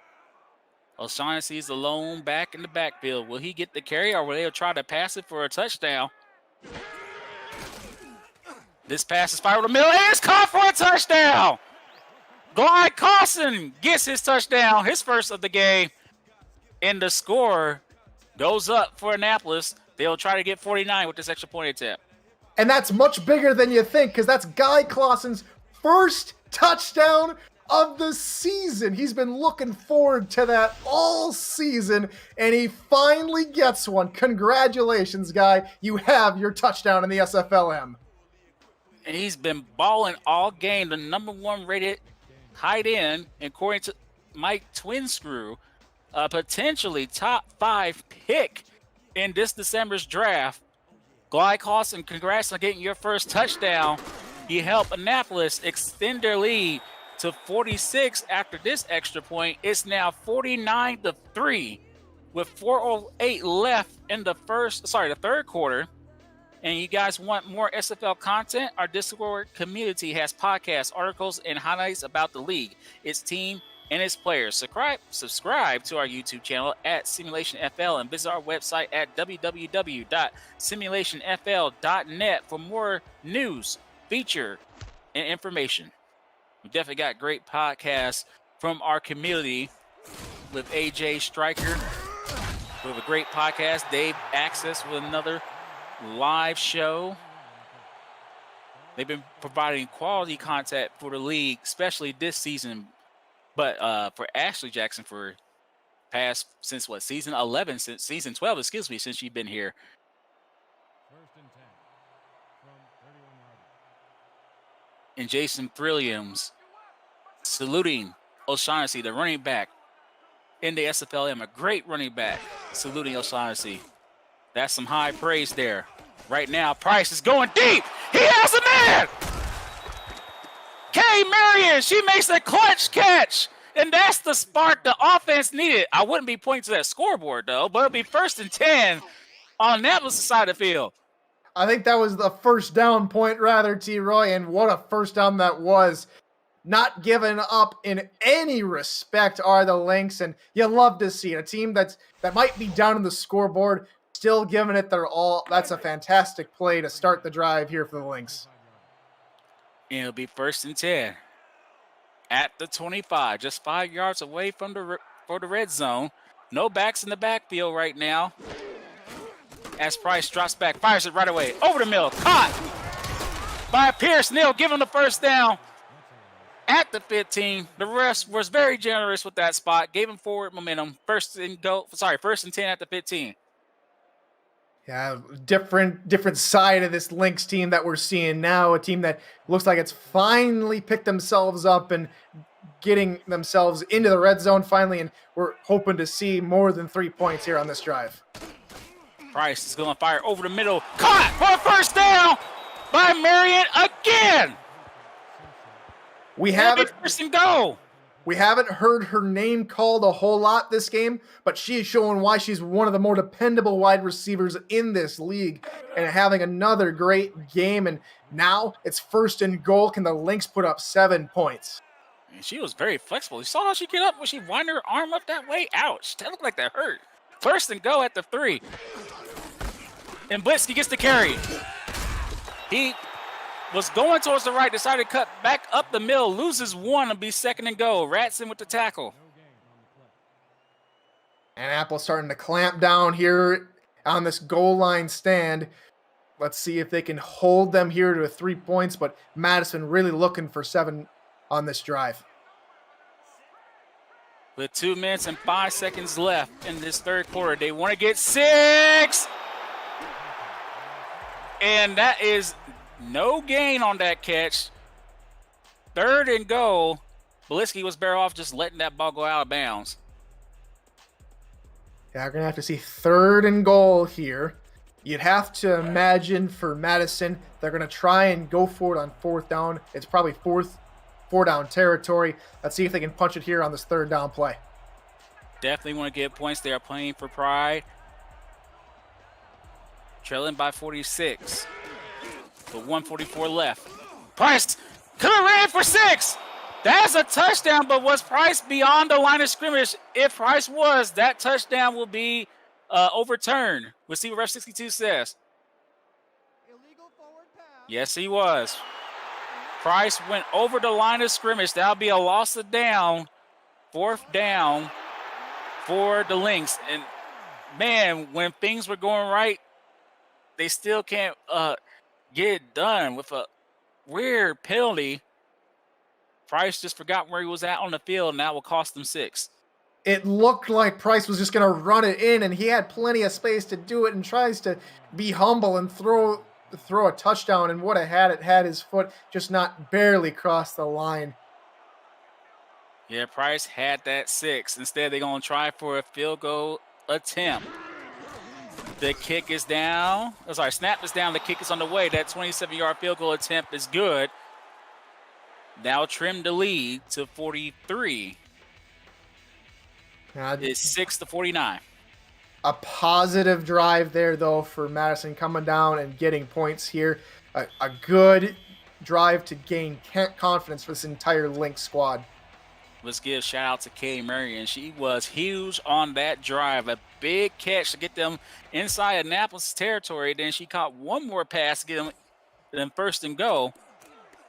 O'Shaughnessy's the lone back in the backfield. Will he get the carry, or will they try to pass it for a touchdown? This pass is fired over the middle, and it's caught for a touchdown. Glide Carson gets his touchdown, his first of the game, and the score goes up for Annapolis. They'll try to get 49 with this extra point attempt. And that's much bigger than you think, because that's Guy Clausen's first touchdown of the season. He's been looking forward to that all season, and he finally gets one. Congratulations, Guy. You have your touchdown in the SFLm. And he's been balling all game. The #1 rated tight end, according to Mike Twinscrew, potentially top 5 pick in this December's draft. Glide Clausen, congrats on getting your first touchdown. You help Annapolis extend their lead to 46 after this extra point. It's now 49-3 with 4:08 left in the 3rd quarter. And you guys want more SFL content? Our Discord community has podcasts, articles, and highlights about the league, its team, and its players. Subscribe to our YouTube channel at Simulationfl and visit our website at www.simulationfl.net for more news, feature, and information. We definitely got great podcasts from our community with AJ Stryker. We have a great podcast. Dave Access with another live show. They've been providing quality content for the league, especially this season. But for Ashley Jackson for since season 11, since season 12, excuse me, since you've been here. And Jason Thrilliams saluting O'Shaughnessy, the running back in the SFLm, a great running back, saluting O'Shaughnessy. That's some high praise there. Right now, Price is going deep. He has a man. Kay Marion, she makes a clutch catch. And that's the spark the offense needed. I wouldn't be pointing to that scoreboard, though, but it'll be 1st and 10 on Annapolis' side of the field. I think that was the first down point, rather, T-Roy, and what a first down that was. Not given up in any respect are the Lynx, and you love to see it. A team that might be down on the scoreboard, still giving it their all. That's a fantastic play to start the drive here for the Lynx. And it'll be 1st and 10 at the 25, just 5 yards away from the red zone. No backs in the backfield right now. As Price drops back, fires it right away. Over the middle, caught by Pierce. Neal give him the first down at the 15. The rest was very generous with that spot. Gave him forward momentum. 1st and 10 at the 15. Yeah, different side of this Lynx team that we're seeing now. A team that looks like it's finally picked themselves up and getting themselves into the red zone finally, and we're hoping to see more than 3 points here on this drive. Price is going to fire over the middle. Caught for a first down by Marion again. We haven't 1st and goal. We haven't heard her name called a whole lot this game, but she is showing why she's one of the more dependable wide receivers in this league and having another great game. And now it's 1st and goal. Can the Lynx put up 7 points? And she was very flexible. You saw how she get up when she wound her arm up that way? Ouch. That looked like that hurt. 1st and goal at the 3. And Blitzky gets the carry. He was going towards the right, decided to cut back up the middle, loses 1 and be 2nd and goal. Ratson with the tackle. Annapolis starting to clamp down here on this goal line stand. Let's see if they can hold them here to 3 points, but Madison really looking for 7 on this drive. With 2 minutes and 5 seconds left in this 3rd quarter, they want to get 6. And that is no gain on that catch. 3rd and goal. Blitzky was better off just letting that ball go out of bounds. Yeah, we're going to have to see 3rd and goal here. You'd have to imagine for Madison, they're going to try and go for it on 4th down. It's probably 4 down territory. Let's see if they can punch it here on this 3rd down play. Definitely want to get points. They are playing for pride. Trailing by 46. With 1:44 left. Price could have ran for 6. That's a touchdown, but was Price beyond the line of scrimmage? If Price was, that touchdown will be overturned. We'll see what Ref 62 says. Illegal forward pass. Yes, he was. Price went over the line of scrimmage. That'll be a loss of down. 4th down for the Lynx. And, man, when things were going right, they still can't get it done with a weird penalty. Price just forgot where he was at on the field, and that will cost them 6. It looked like Price was just going to run it in, and he had plenty of space to do it and tries to be humble and throw a touchdown, and would have had his foot just not barely crossed the line. Yeah, Price had that 6. Instead, they're going to try for a field goal attempt. The kick is down. Oh, sorry, snap is down. The kick is on the way. That 27-yard field goal attempt is good. Now trim the lead to 43. It's 6-49. A positive drive there, though, for Madison coming down and getting points here. A good drive to gain confidence for this entire Lynx squad. Let's give a shout out to Kay Marion. She was huge on that drive. A big catch to get them inside Annapolis territory. Then she caught one more pass to get them 1st and goal.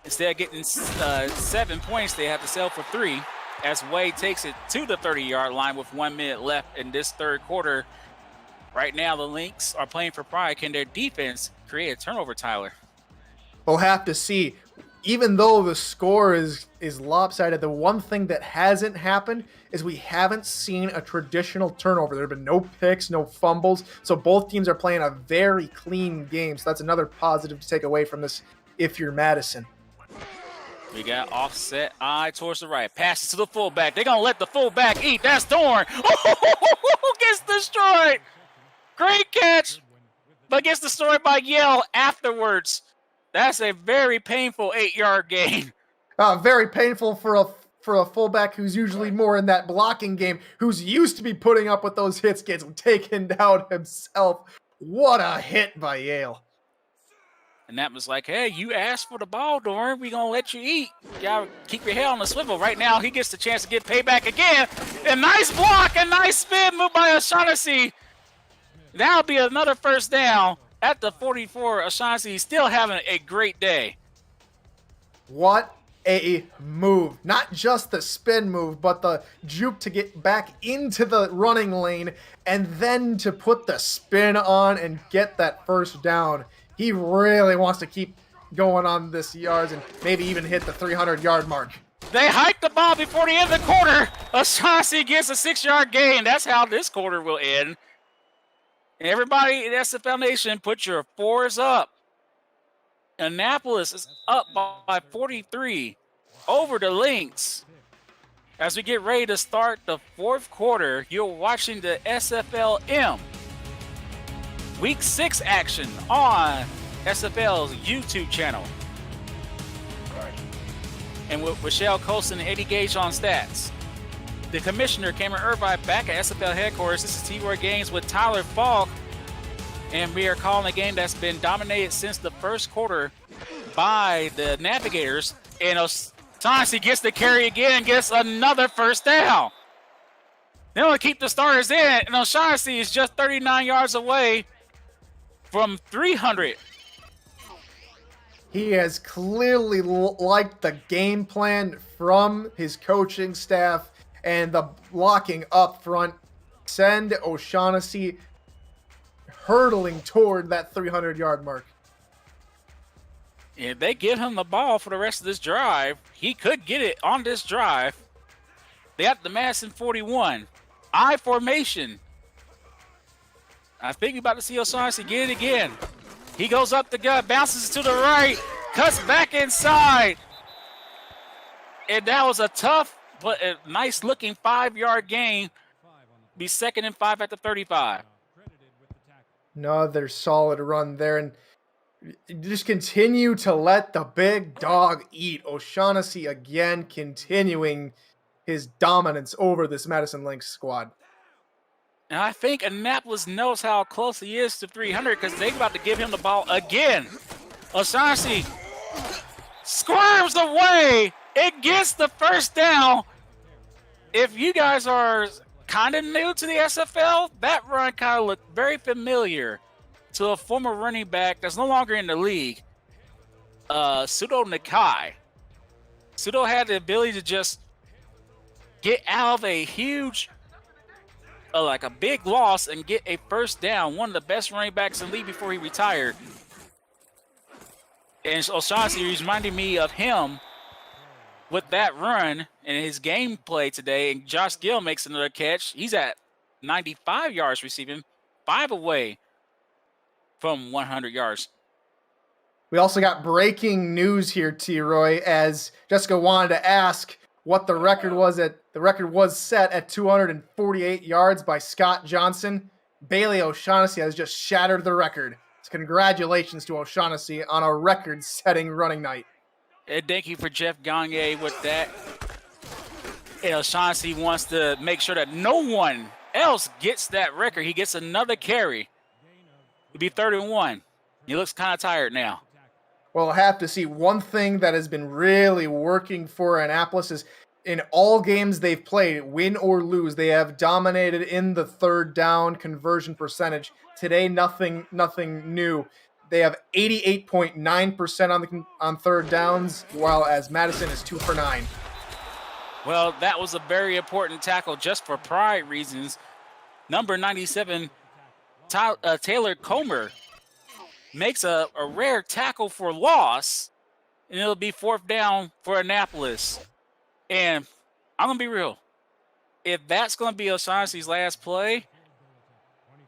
Instead of getting 7 points, they have to settle for 3 as Wade takes it to the 30-yard line with 1 minute left in this 3rd quarter. Right now, the Lynx are playing for pride. Can their defense create a turnover, Tyler? We'll have to see. Even though the score is lopsided, the one thing that hasn't happened is we haven't seen a traditional turnover. There have been no picks, no fumbles. So both teams are playing a very clean game. So that's another positive to take away from this if you're Madison. We got offset eye towards the right. Passes to the fullback. They're going to let the fullback eat. That's Dorn. Oh, gets destroyed. Great catch, but gets destroyed by Yale afterwards. That's a very painful 8-yard gain. Very painful for a fullback who's usually more in that blocking game, who's used to be putting up with those hits, gets taken down himself. What a hit by Yale. And that was like, hey, you asked for the ball, Doran. We gonna let you eat. You gotta keep your head on the swivel. Right now, he gets the chance to get payback again. A nice block, a nice spin move by O'Shaughnessy. That'll be another first down at the 44. O'Shaughnessy still having a great day. What a move. Not just the spin move, but the juke to get back into the running lane and then to put the spin on and get that first down. He really wants to keep going on this yards and maybe even hit the 300-yard mark. They hiked the ball before the end of the quarter. O'Shaughnessy gets a 6-yard gain. That's how this quarter will end. And everybody in SFL Nation, put your 4s up. Annapolis is up by 43 over the Lynx. As we get ready to start the fourth quarter, you're watching the SFLm Week 6 action on SFL's YouTube channel. And with Michelle Colson and Eddie Gage on stats. The commissioner, Cameron Irvine, back at SFL headquarters. This is T-Roy Gaines with Tyler Falk. And we are calling a game that's been dominated since the first quarter by the Navigators. And O'Shaughnessy gets the carry again, gets another first down. They want to keep the starters in, and O'Shaughnessy is just 39 yards away from 300. He has clearly liked the game plan from his coaching staff and the blocking up front. Send O'Shaughnessy hurtling toward that 300-yard mark. If they give him the ball for the rest of this drive, he could get it on this drive. They got the Madison 41. I formation. I think we're about to see O'Shaughnessy get it again. He goes up the gut, bounces to the right, cuts back inside. And that was a tough but a nice looking 5-yard gain. Be 2nd and 5 at the 35. Another solid run there, and just continue to let the big dog eat. O'Shaughnessy again continuing his dominance over this Madison Lynx squad. And I think Annapolis knows how close he is to 300 because they're about to give him the ball again. O'Shaughnessy squirms away. It gets the first down. If you guys are kind of new to the SFL, that run kind of looked very familiar to a former running back that's no longer in the league, Sudo Nakai. Sudo had the ability to just get out of a huge, like a big loss and get a first down. One of the best running backs in the league before he retired. And O'Shaughnessy reminded me of him with that run and his gameplay today. And Josh Gill makes another catch. He's at 95 yards receiving, 5 away from 100 yards. We also got breaking news here, T-Roy, as Jessica wanted to ask what the record was at. The record was set at 248 yards by Scott Johnson. Bailey O'Shaughnessy has just shattered the record. So congratulations to O'Shaughnessy on a record-setting running night. And thank you for Jeff Gagne with that. And O'Shaughnessy wants to make sure that no one else gets that record. He gets another carry. It'll be 3rd and 1. He looks kind of tired now. Well, I have to see one thing that has been really working for Annapolis is in all games they've played, win or lose, they have dominated in the 3rd down conversion percentage. Today, nothing new. They have 88.9% on 3rd downs, while as Madison is 2 for 9. Well, that was a very important tackle just for pride reasons. Number 97, Taylor Comer, makes a rare tackle for loss, and it'll be 4th down for Annapolis. And I'm going to be real. If that's going to be O'Shaughnessy's last play,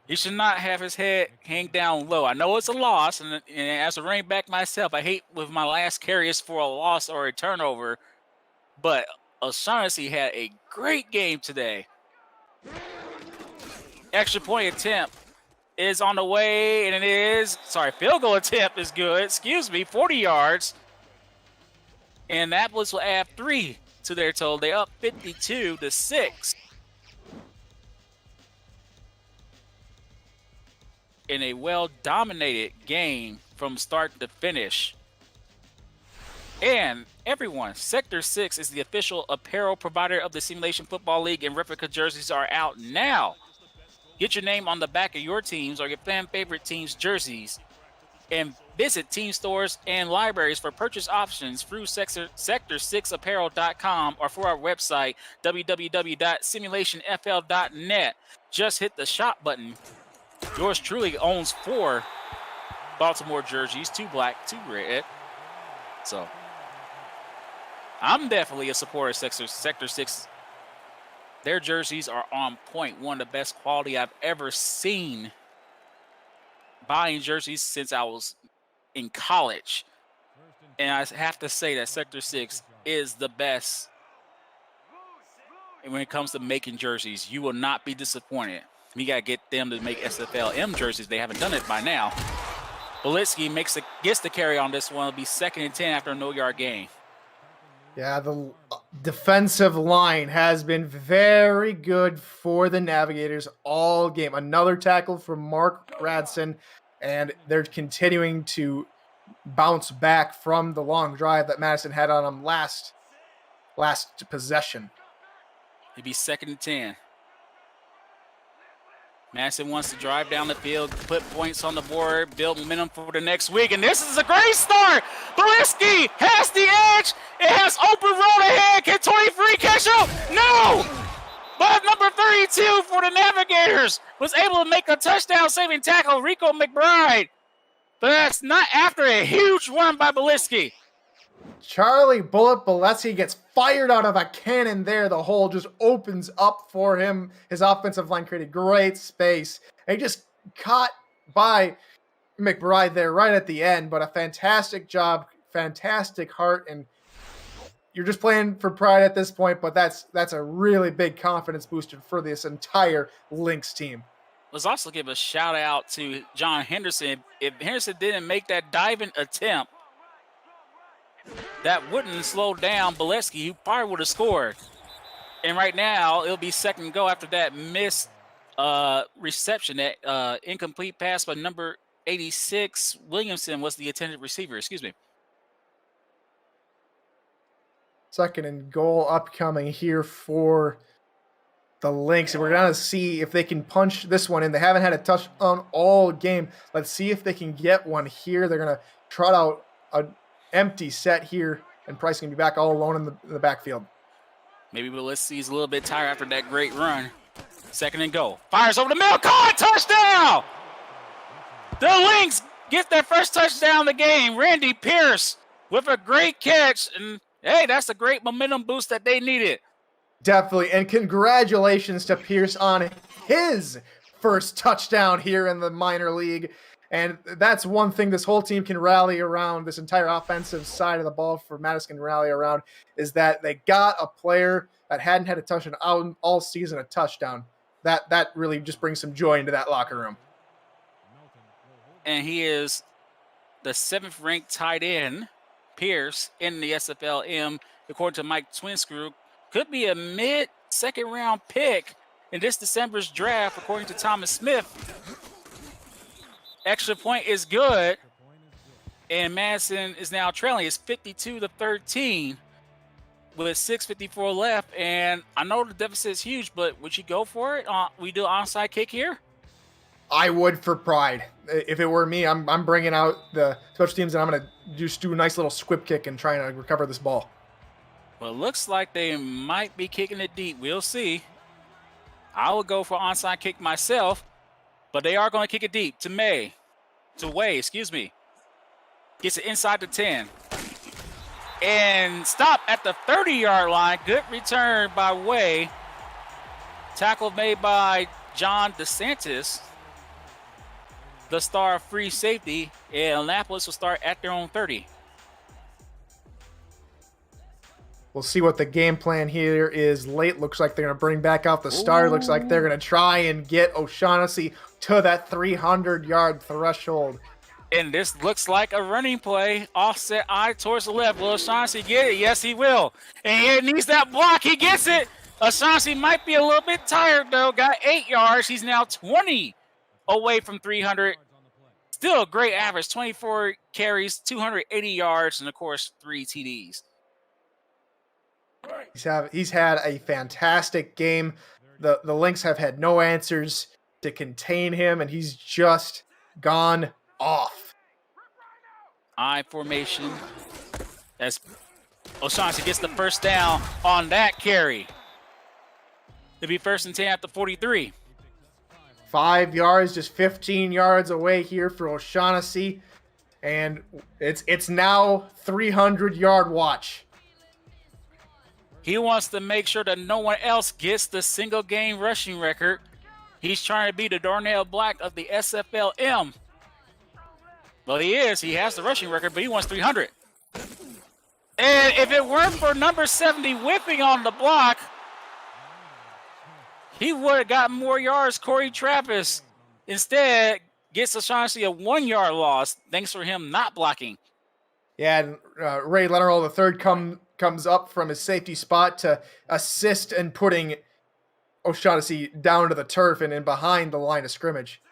he should not have his head hang down low. I know it's a loss, and as a running back myself, I hate with my last carry is for a loss or a turnover, but O'Shaughnessy had a great game today. Extra point attempt is on the way, and it is, field goal attempt is good. 40 yards. And Annapolis will add 3 to their total. They up 52-6. In a well-dominated game from start to finish. And everyone, Sector 6 is the official apparel provider of the Simulation Football League, and replica jerseys are out now. Get your name on the back of your teams or your fan favorite team's jerseys, and visit team stores and libraries for purchase options through sector6apparel.com or for our website, www.simulationfl.net. Just hit the shop button. Yours truly owns 4 Baltimore jerseys, 2 black, 2 red. So I'm definitely a supporter of Sector 6. Their jerseys are on point, one of the best quality I've ever seen. Buying jerseys since I was in college. And I have to say that Sector 6 is the best. And when it comes to making jerseys, you will not be disappointed. We got to get them to make SFLm jerseys. They haven't done it by now. Belitsky gets the carry on this one. It'll be 2nd and 10 after a no-yard gain. Yeah, the defensive line has been very good for the Navigators all game. Another tackle from Mark Radson, and they're continuing to bounce back from the long drive that Madison had on them last possession. It'll be 2nd and 10. Madison wants to drive down the field, put points on the board, build momentum for the next week, and this is a great start. Belitsky has the edge. It has open road ahead. Can 23 catch up? No! But number 32 for the Navigators was able to make a touchdown-saving tackle, Rico McBride. But that's not after a huge run by Belitsky. Charlie Bullet Beletsky gets fired out of a cannon there. The hole just opens up for him. His offensive line created great space. And he just caught by McBride there right at the end. But a fantastic job, fantastic heart, and you're just playing for pride at this point. But that's a really big confidence booster for this entire Lynx team. Let's also give a shout out to John Henderson. If Henderson didn't make that diving attempt, that wouldn't slow down Belitsky, who probably would have scored. And right now, it'll be 2nd and go after that missed reception. That incomplete pass by number 86, Williamson, was the intended receiver. Excuse me. 2nd and goal upcoming here for the Lynx. And we're going to see if they can punch this one in. They haven't had a touchdown all game. Let's see if they can get one here. They're going to trot out an empty set here, and Price can be back all alone in the backfield. Maybe Belitsky's a little bit tired after that great run. 2nd and go. Fires over the middle. Caught! Touchdown! The Lynx get their first touchdown of the game. Randy Pierce with a great catch. And, hey, that's a great momentum boost that they needed. Definitely. And congratulations to Pierce on his first touchdown here in the minor league. And that's one thing this whole team can rally around, this entire offensive side of the ball for Madison can rally around, is that they got a player that hadn't had a touchdown all season, a touchdown. That really just brings some joy into that locker room. And he is the 7th ranked tight end, Pierce, in the SFLm, according to Mike Twinscrew. Could be a mid-second round pick in this December's draft, according to Thomas Smith. Extra point is good, and Madison is now trailing. It's 52-13 with 6:54 left, and I know the deficit is huge, but would you go for it? We do an onside kick here? I would for pride. If it were me, I'm bringing out the special teams, and I'm going to just do a nice little squib kick and try to recover this ball. Well, it looks like they might be kicking it deep. We'll see. I would go for onside kick myself, but they are going to kick it deep to Way, excuse me. Gets it inside the 10. And stop at the 30-yard line. Good return by Way. Tackle made by John DeSantis, the star free safety. And Annapolis will start at their own 30. We'll see what the game plan here is late. Looks like they're going to bring back out the starter. Looks like they're going to try and get O'Shaughnessy to that 300-yard threshold. And this looks like a running play. Offset eye towards the left. Will O'Shaughnessy get it? Yes, he will. And he needs that block. He gets it. O'Shaughnessy might be a little bit tired, though. Got 8 yards. He's now 20 away from 300. Still a great average, 24 carries, 280 yards, and of course, 3 TDs. He's had a fantastic game. The Lynx have had no answers to contain him, and he's just gone off. I formation as O'Shaughnessy gets the first down on that carry. It'll be 1st and 10 at the 43. 5 yards, just 15 yards away here for O'Shaughnessy. And it's now 300-yard watch. He wants to make sure that no one else gets the single game rushing record. He's trying to be the Darnell Black of the SFLm. Well, he is. He has the rushing record, but he wants 300. And if it weren't for number 70 whipping on the block, he would have gotten more yards. Corey Travis instead gets O'Shaughnessy a 1-yard loss thanks for him not blocking. Yeah, and Ray Letterall III comes up from his safety spot to assist in putting O'Shaughnessy down to the turf and in behind the line of scrimmage.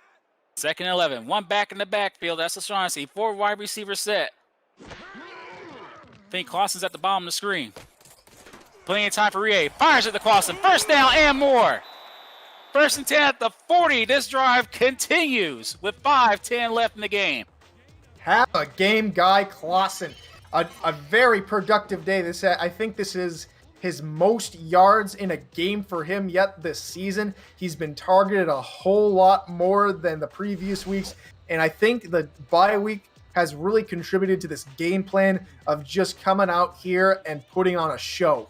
2nd and 11. One back in the backfield. That's O'Shaughnessy. 4 wide receiver set. I think Clausen's at the bottom of the screen. Plenty of time for Rie. Fires at the Clausen. First down and more. 1st and 10 at the 40. This drive continues with 5:10 left in the game. Have a game, Guy Clausen. A very productive day. I think this is his most yards in a game for him yet this season. He's been targeted a whole lot more than the previous weeks, and I think the bye week has really contributed to this game plan of just coming out here and putting on a show.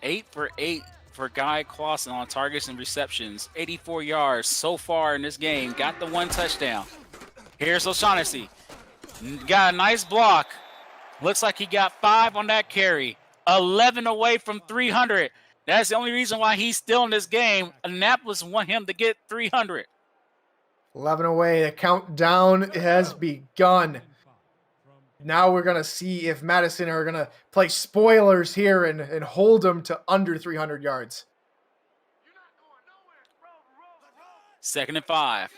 8 for 8 for Guy Clausen on targets and receptions. 84 yards so far in this game. Got the 1 touchdown. Here's O'Shaughnessy. Got a nice block. Looks like he got 5 on that carry. 11 away from 300. That's the only reason why he's still in this game. Annapolis want him to get 300. 11 away. The countdown has begun. Now we're going to see if Madison are going to play spoilers here and hold them to under 300 yards. 2nd and 5.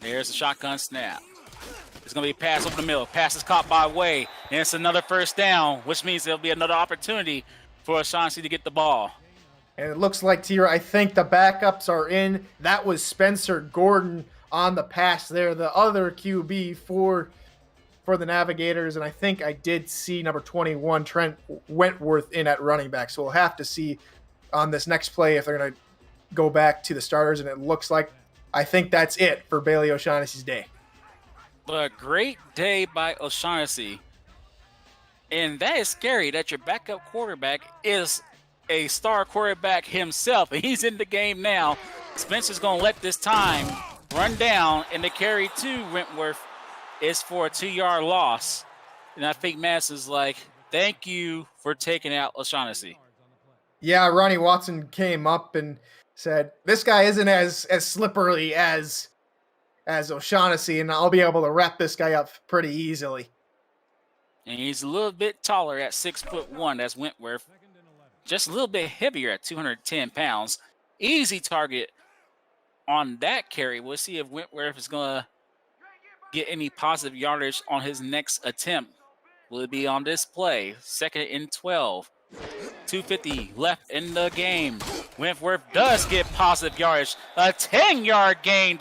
There's the shotgun snap. It's going to be a pass over the middle. Pass is caught by Way, and it's another first down, which means there'll be another opportunity for O'Shaughnessy to get the ball. And it looks like, Tira, I think the backups are in. That was Spencer Gordon on the pass there, the other QB for the Navigators, and I think I did see number 21, Trent Wentworth, in at running back. So we'll have to see on this next play if they're going to go back to the starters, and it looks like I think that's it for Bailey O'Shaughnessy's day. But a great day by O'Shaughnessy. And that is scary that your backup quarterback is a star quarterback himself. And he's in the game now. Spencer's going to let this time run down, and the carry to Wentworth is for a 2-yard loss. And I think Madison's like, thank you for taking out O'Shaughnessy. Yeah, Ronnie Watson came up and said, this guy isn't as slippery as O'Shaughnessy, and I'll be able to wrap this guy up pretty easily. And he's a little bit taller at 6'1". That's Wentworth. Just a little bit heavier at 210 pounds. Easy target on that carry. We'll see if Wentworth is going to get any positive yardage on his next attempt. Will it be on this play? 2nd and 12. 2:50 left in the game. Wentworth does get positive yardage. A 10-yard gain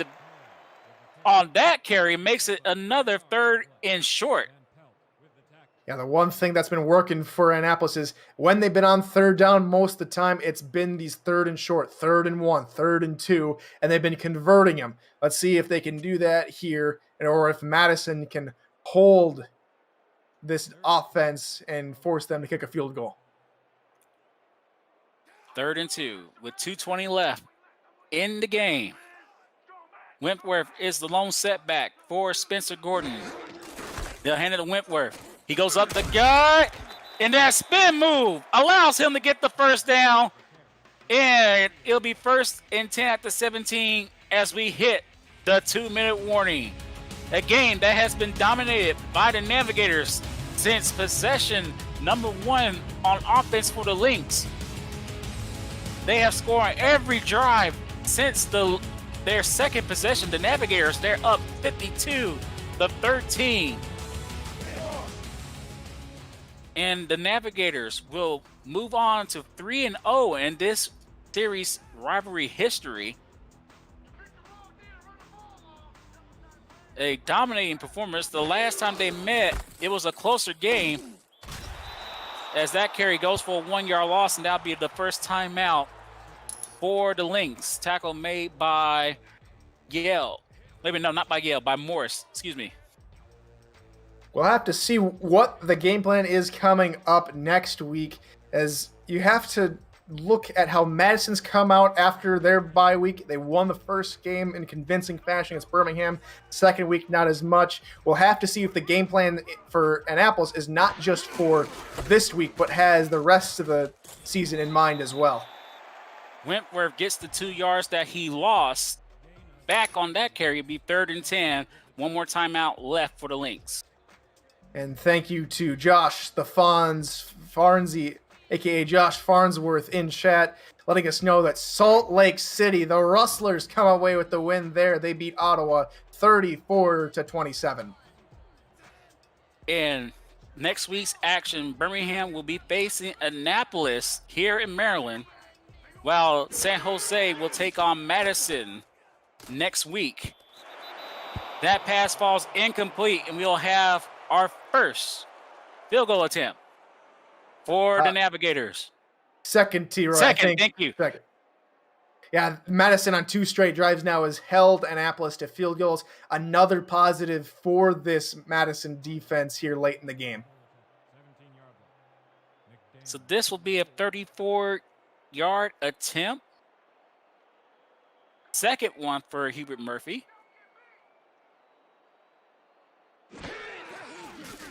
on that carry makes it another 3rd and short. Yeah, the one thing that's been working for Annapolis is when they've been on 3rd down most of the time, it's been these 3rd and short, 3rd and 1, 3rd and 2, and they've been converting them. Let's see if they can do that here, or if Madison can hold this offense and force them to kick a field goal. 3rd and 2 with 2:20 left in the game. Wentworth is the lone setback for Spencer Gordon. They'll hand it to Wentworth. He goes up the gut, and that spin move allows him to get the first down. And it'll be 1st and 10 at the 17 as we hit the 2-minute warning. A game that has been dominated by the Navigators since possession number 1 on offense for the Lynx. They have scored on every drive since their second possession. The Navigators, they're up 52-13. And the Navigators will move on to 3-0 in this series rivalry history. A dominating performance. The last time they met, it was a closer game, as that carry goes for a 1-yard loss, and that'll be the first timeout for the Lynx. Tackle made by Yale. Maybe no, not by Yale, by Morris. Excuse me. We'll have to see what the game plan is coming up next week, as you have to look at how Madison's come out after their bye week. They won the first game in convincing fashion against Birmingham. Second week, not as much. We'll have to see if the game plan for Annapolis is not just for this week, but has the rest of the season in mind as well. Wentworth gets the 2 yards that he lost. Back on that carry, it'd be 3rd and 10. One more timeout left for the Lynx. And thank you to Josh the Farnsey, a.k.a. Josh Farnsworth, in chat, letting us know that Salt Lake City, the Rustlers, come away with the win there. They beat Ottawa 34-27. In next week's action, Birmingham will be facing Annapolis here in Maryland, while San Jose will take on Madison next week. That pass falls incomplete, and we'll have our first field goal attempt for the Navigators. Second, T-Roy. Second, thank you. Second. Yeah, Madison on 2 straight drives now has held Annapolis to field goals. Another positive for this Madison defense here late in the game. So this will be a 34-yard attempt. Second one for Hubert Murphy.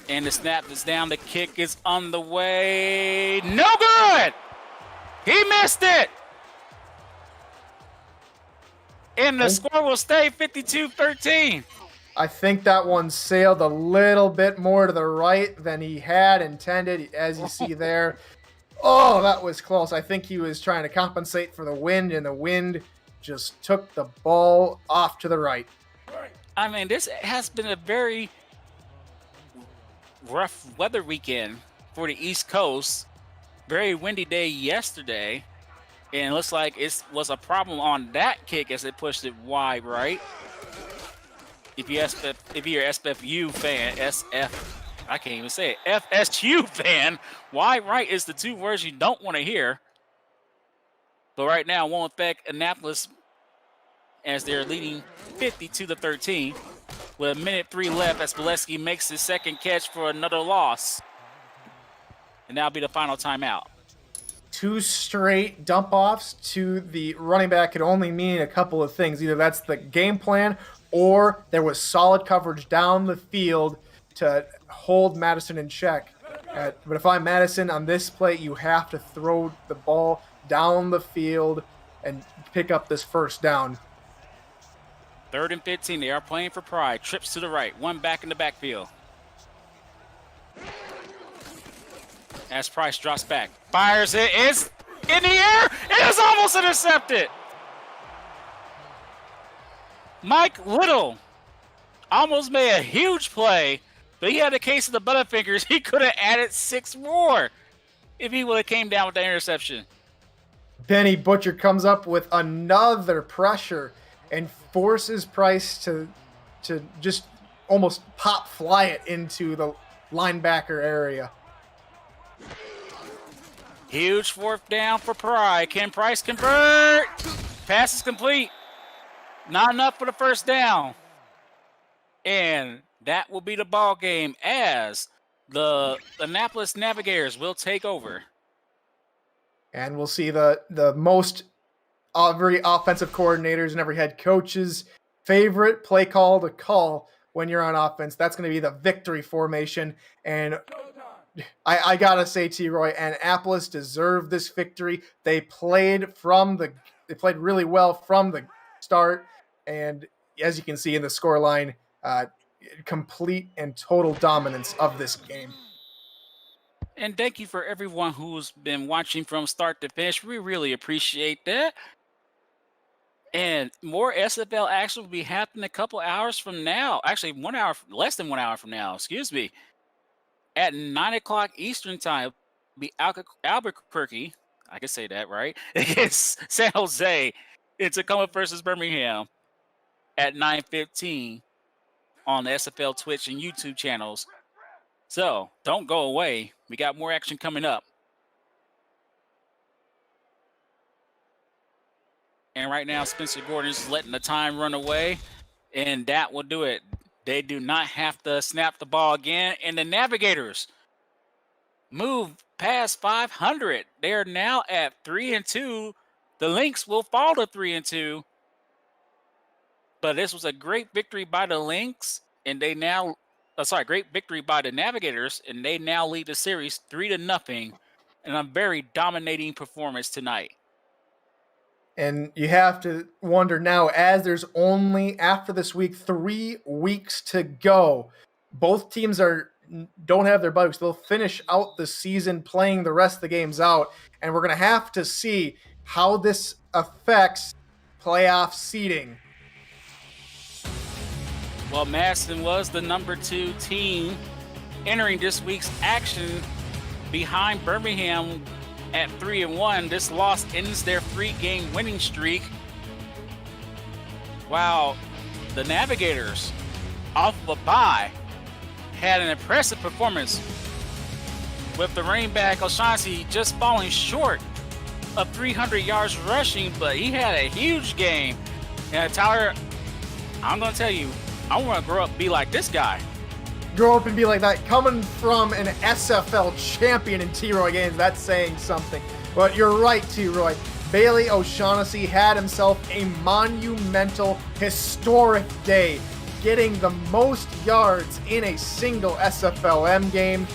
And the snap is down. The kick is on the way. No good! He missed it! And the score will stay 52-13. I think that one sailed a little bit more to the right than he had intended, as you see there. Oh, that was close. I think he was trying to compensate for the wind, and the wind just took the ball off to the right. I mean, this has been a very rough weather weekend for the East Coast. Very windy day yesterday, and it looks like it was a problem on that kick as it pushed it wide right. If you're SFU fan, I can't even say it, FSU fan, wide right is the 2 words you don't want to hear. But right now, won't affect Annapolis as they're leading 52-13. With 1:03 left as Bolesky makes his second catch for another loss. And that'll be the final timeout. 2 straight dump offs to the running back could only mean a couple of things. Either that's the game plan, or there was solid coverage down the field to hold Madison in check. But if I'm Madison on this play, you have to throw the ball down the field and pick up this first down. 3rd and 15. They are playing for pride. Trips to the right. One back in the backfield. As Price drops back. Fires it. It's in the air. It is almost intercepted. Mike Little almost made a huge play, but he had a case of the butterfingers. He could have added 6 more if he would have came down with the interception. Benny Butcher comes up with another pressure and forces Price to just almost pop fly it into the linebacker area. Huge 4th down for Pride. Can Price convert? Pass is complete. Not enough for the first down. And that will be the ball game as the Annapolis Navigators will take over. And we'll see the most every offensive coordinators and every head coach's favorite play call to call when you're on offense. That's going to be the victory formation. And I got to say, T-Roy, Annapolis deserved this victory. They played really well from the start. And as you can see in the scoreline, complete and total dominance of this game. And thank you for everyone who's been watching from start to finish. We really appreciate that. And more SFL action will be happening a couple hours from now. Actually, 1 hour, less than 1 hour from now, excuse me. At 9 o'clock Eastern time, be Albuquerque, I can say that, right? Against San Jose. It's Tacoma versus Birmingham at 9:15 on the SFL Twitch and YouTube channels. So don't go away. We got more action coming up. And right now, Spencer Gordon's letting the time run away, and that will do it. They do not have to snap the ball again. And the Navigators move past 500. They are now at 3-2. The Lynx will fall to 3-2. But this was a great victory by the Lynx, and they now, great victory by the Navigators, and they now lead the series 3-0 in a very dominating performance tonight. And you have to wonder now, as there's only, after this week, 3 weeks to go. Both teams don't have their bye weeks. They'll finish out the season playing the rest of the games out. And we're going to have to see how this affects playoff seeding. Well, Madison was the number 2 team entering this week's action behind Birmingham at 3-1. This loss ends their 3-game winning streak. Wow, the Navigators, off of a bye, had an impressive performance, with the running back O'Shaughnessy just falling short of 300 yards rushing, but he had a huge game. And Tyler, I'm going to tell you, I want to grow up and be like this guy. Grow up and be like that. Coming from an SFL champion in T-Roy Gaines, that's saying something. But you're right, T-Roy. Bailey O'Shaughnessy had himself a monumental, historic day, getting the most yards in a single SFLm game.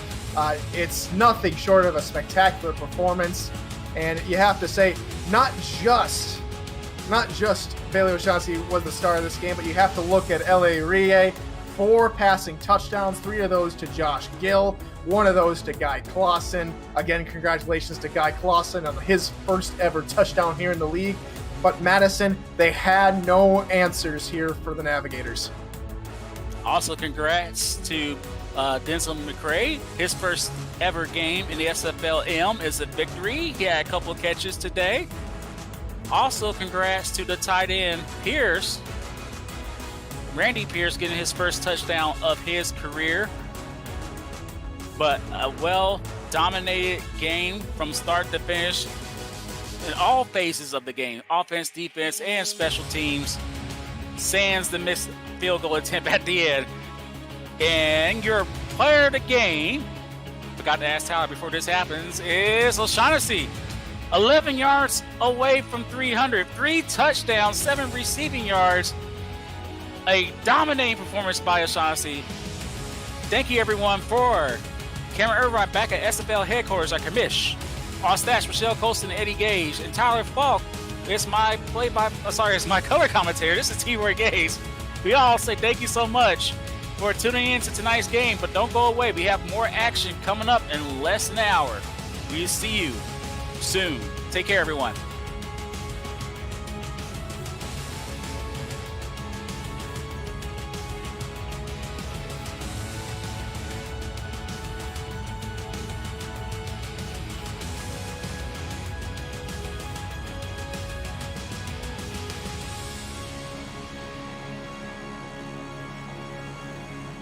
It's nothing short of a spectacular performance. And you have to say, not just Bailey O'Shaughnessy was the star of this game, but you have to look at L.A. Rie. 4 passing touchdowns, 3 of those to Josh Gill, 1 of those to Guy Clausen. Again, congratulations to Guy Clausen on his first ever touchdown here in the league. But Madison, they had no answers here for the Navigators. Also, congrats to Denzel McCray. His first ever game in the SFLm is a victory. He had a couple catches today. Also, congrats to the tight end Pierce. Randy Pierce getting his first touchdown of his career. But a well-dominated game from start to finish in all phases of the game. Offense, defense, and special teams. Sans the missed field goal attempt at the end. And your player of the game, forgot to ask Tyler before this happens, is O'Shaughnessy. 11 yards away from 300. 3 touchdowns, 7 receiving yards. A dominating performance by O'Shaughnessy. Thank you, everyone, for Cameron Irvine back at SFL headquarters at Commish. On stats, Rochelle Colston, Eddie Gage, and Tyler Falk. It's my it's my color commentator. This is T-Roy Gaze. We all say thank you so much for tuning in to tonight's game, but don't go away. We have more action coming up in less than an hour. We'll see you soon. Take care, everyone.